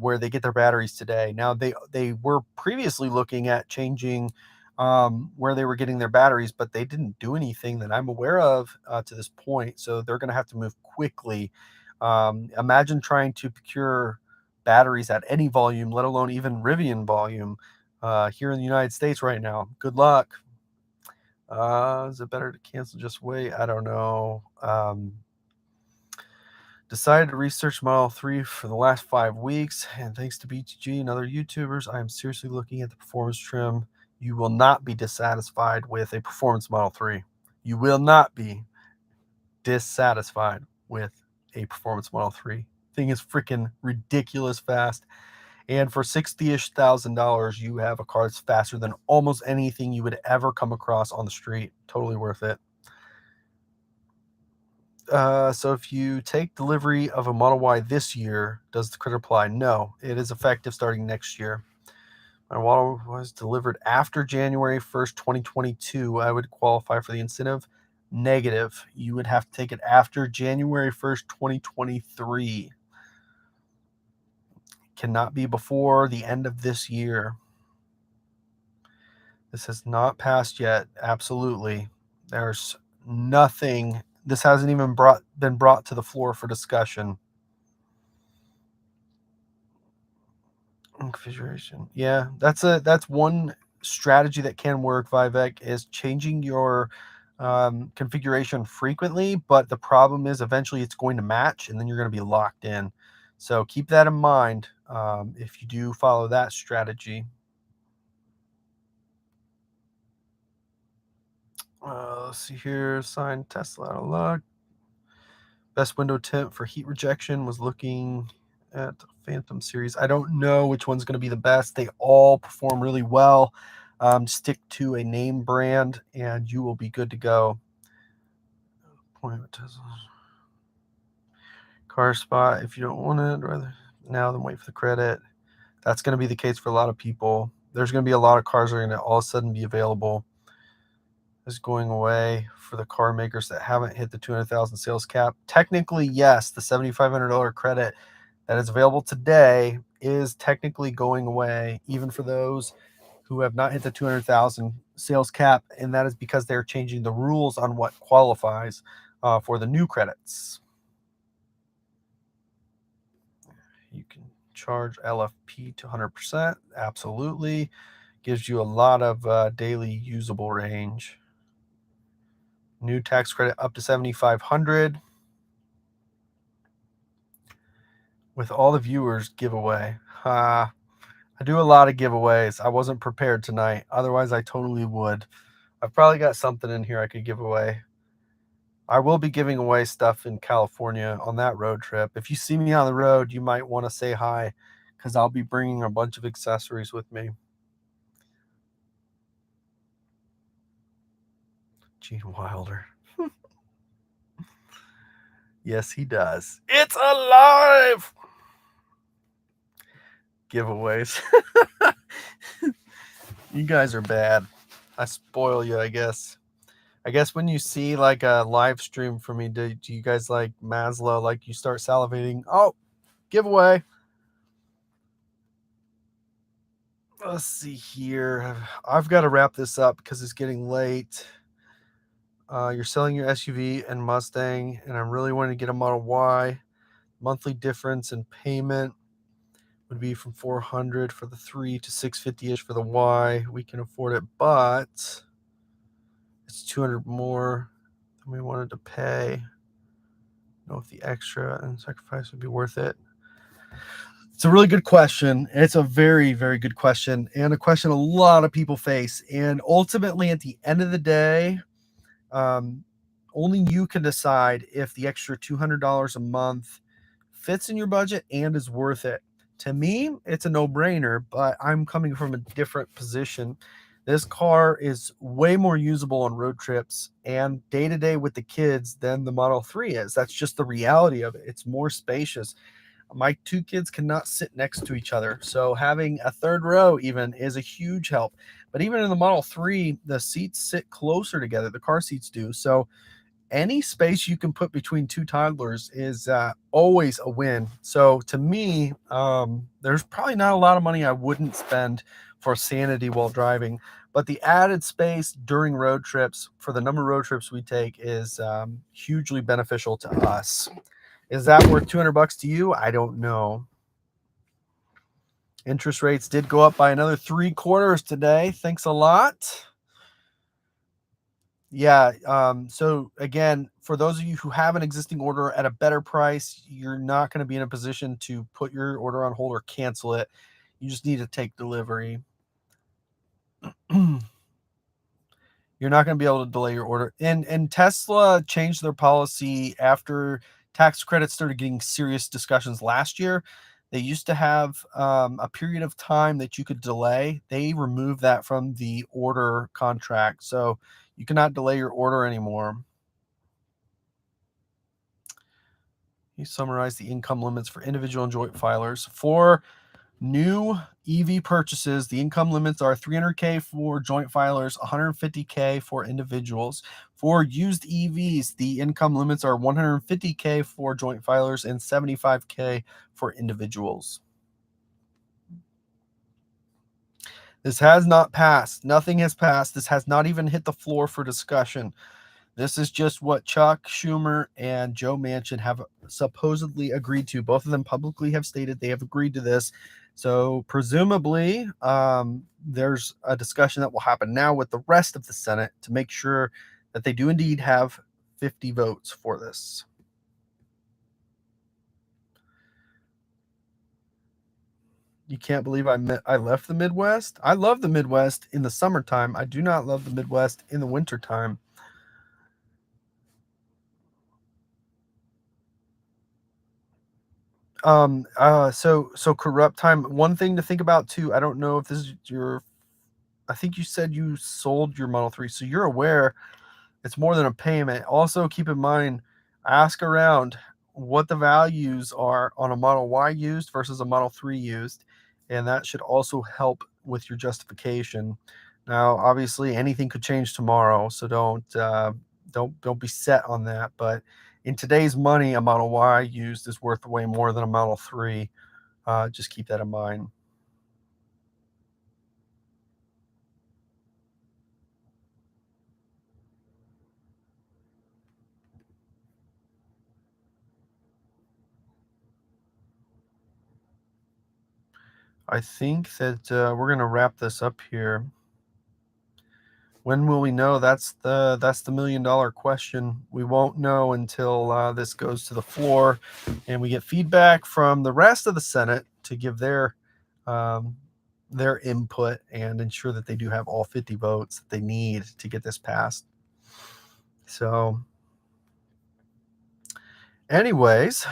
where they get their batteries today. Now they were previously looking at changing where they were getting their batteries, but they didn't do anything that I'm aware of to this point. So they're going to have to move quickly. Imagine trying to procure batteries at any volume, let alone even Rivian volume. Here in the United States right now. Good luck. Is it better to cancel? Just wait? I don't know. Decided to research Model 3 for the last 5 weeks, and thanks to BTG and other YouTubers, I am seriously looking at the performance trim. You will not be dissatisfied with a performance Model 3. You will not be dissatisfied with a performance Model 3. Thing is freaking ridiculous fast. And for $60-ish thousand, you have a car that's faster than almost anything you would ever come across on the street. Totally worth it. So if you take delivery of a Model Y this year, does the credit apply? No, it is effective starting next year. My Model was delivered after January 1st, 2022. I would qualify for the incentive. Negative. You would have to take it after January 1st, 2023. Cannot be before the end of this year. This has not passed yet. Absolutely. There's nothing. This hasn't even been brought to the floor for discussion. Configuration. Yeah, that's one strategy that can work, Vivek, is changing your configuration frequently, but the problem is eventually it's going to match and then you're going to be locked in. So keep that in mind if you do follow that strategy. Let's see here. Signed Tesla out of luck. Best window tint for heat rejection was looking at Phantom series. I don't know which one's going to be the best. They all perform really well. Stick to a name brand and you will be good to go. Car spot, if you don't want it, rather now than wait for the credit. That's going to be the case for a lot of people. There's going to be a lot of cars that are going to all of a sudden be available. Is going away for the car makers that haven't hit the 200,000 sales cap. Technically, yes, the $7,500 credit that is available today is technically going away, even for those who have not hit the 200,000 sales cap, and that is because they're changing the rules on what qualifies for the new credits. You can charge LFP to 100%. Absolutely. Gives you a lot of daily usable range. New tax credit up to $7,500 with all the viewers giveaway. I do a lot of giveaways. I wasn't prepared tonight. Otherwise, I totally would. I've probably got something in here I could give away. I will be giving away stuff in California on that road trip. If you see me on the road, you might want to say hi because I'll be bringing a bunch of accessories with me. Gene Wilder. Yes, he does. It's alive! Giveaways. You guys are bad. I spoil you, I guess. I guess when you see like a live stream for me, do you guys like Maslow? Like you start salivating? Oh, giveaway. Let's see here. I've got to wrap this up because it's getting late. You're selling your SUV and Mustang, and I'm really wanting to get a Model Y. Monthly difference in payment would be from $400 for the 3 to $650-ish for the Y. We can afford it, but it's $200 more than we wanted to pay. I don't know if the extra and sacrifice would be worth it. It's a really good question. It's a very, very good question, and a question a lot of people face. And ultimately, at the end of the day, only you can decide if the extra $200 a month fits in your budget and is worth it. To me, it's a no-brainer, but I'm coming from a different position. This car is way more usable on road trips and day-to-day with the kids than the Model 3 is. That's just the reality of it. It's more spacious. My two kids cannot sit next to each other, so having a third row even is a huge help. But even in the Model 3, the seats sit closer together, the car seats do. So any space you can put between two toddlers is always a win. So to me, there's probably not a lot of money I wouldn't spend for sanity while driving, but the added space during road trips for the number of road trips we take is hugely beneficial to us. Is that worth $200 to you? I don't know. Interest rates did go up by another 3/4 today. Thanks a lot. Yeah. So again, for those of you who have an existing order at a better price, you're not going to be in a position to put your order on hold or cancel it. You just need to take delivery. You're not going to be able to delay your order. And Tesla changed their policy after tax credits started getting serious discussions last year. They used to have a period of time that you could delay. They removed that from the order contract. So you cannot delay your order anymore. You summarize the income limits for individual and joint filers. For new EV purchases, the income limits are $300K for joint filers, $150K for individuals. For used EVs, the income limits are $150K for joint filers and $75K for individuals. This has not passed. Nothing has passed. This has not even hit the floor for discussion. This is just what Chuck Schumer and Joe Manchin have supposedly agreed to. Both of them publicly have stated they have agreed to this. So presumably, there's a discussion that will happen now with the rest of the Senate to make sure that they do indeed have 50 votes for this. You can't believe I left the Midwest? I love the Midwest in the summertime. I do not love the Midwest in the wintertime. So corrupt time. One thing to think about too, I don't know if this is I think you said you sold your Model 3, so you're aware it's more than a payment. Also keep in mind, ask around what the values are on a Model Y used versus a Model 3 used, and that should also help with your justification. Now obviously anything could change tomorrow, so don't be set on that, but in today's money, a Model Y used is worth way more than a Model 3. Just keep that in mind. I think that we're going to wrap this up here. When will we know? That's the $1,000,000 question. We won't know until this goes to the floor and we get feedback from the rest of the Senate to give um, their input and ensure that they do have all 50 votes that they need to get this passed. So, anyways,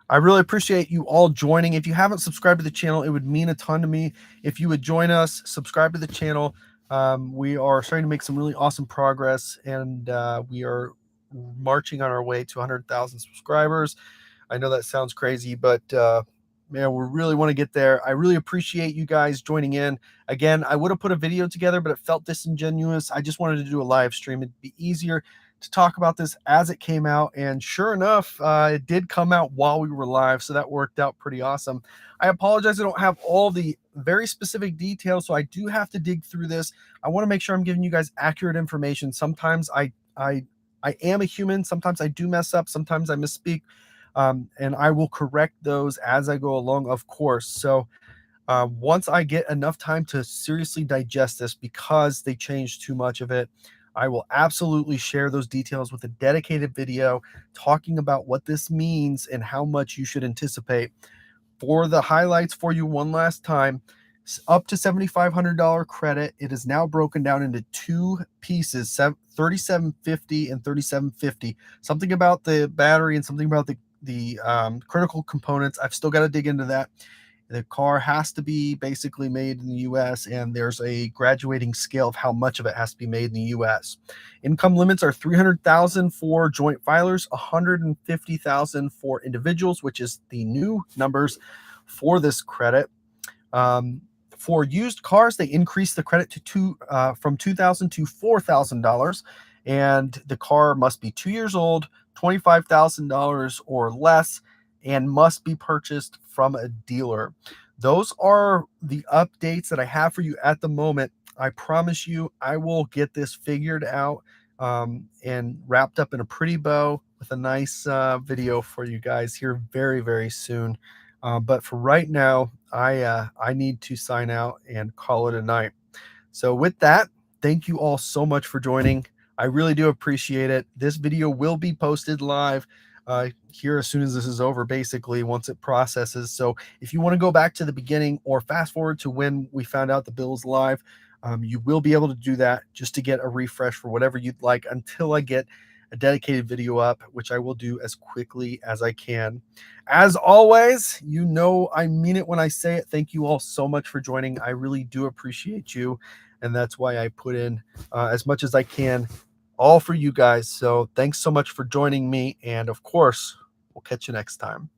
I really appreciate you all joining. If you haven't subscribed to the channel, it would mean a ton to me if you would join us, subscribe to the channel. We are starting to make some really awesome progress, and we are marching on our way to 100,000 subscribers. I know that sounds crazy, but man, we really want to get there. I really appreciate you guys joining in. Again, I would have put a video together, but it felt disingenuous. I just wanted to do a live stream. It'd be easier to talk about this as it came out, and sure enough, it did come out while we were live, so that worked out pretty awesome. I apologize I don't have all the very specific details, so I do have to dig through this. I want to make sure I'm giving you guys accurate information. Sometimes I am a human. Sometimes I do mess up. Sometimes I misspeak, and I will correct those as I go along, of course. So once I get enough time to seriously digest this, because they changed too much of it, I will absolutely share those details with a dedicated video talking about what this means and how much you should anticipate. For the highlights for you one last time, up to $7,500 credit. It is now broken down into two pieces, $3,750 and $3,750. Something about the battery and something about the the critical components. I've still got to dig into that. The car has to be basically made in the US, and there's a graduating scale of how much of it has to be made in the US. Income limits are 300,000 for joint filers, 150,000 for individuals, which is the new numbers for this credit. For used cars, they increased the credit to from $2,000 to $4,000, and the car must be 2 years old, $25,000 or less, and must be purchased from a dealer. Those are the updates that I have for you at the moment. I promise you, I will get this figured out and wrapped up in a pretty bow with a nice video for you guys here very, very soon. But for right now, I need to sign out and call it a night. So with that, thank you all so much for joining. I really do appreciate it. This video will be posted live here as soon as this is over, basically, once it processes. So if you want to go back to the beginning or fast forward to when we found out the bill's live, you will be able to do that just to get a refresh for whatever you'd like until I get a dedicated video up, which I will do as quickly as I can. As always, you know I mean it when I say it. Thank you all so much for joining. I really do appreciate you, and that's why I put in as much as I can, all for you guys. So thanks so much for joining me, and of course, we'll catch you next time.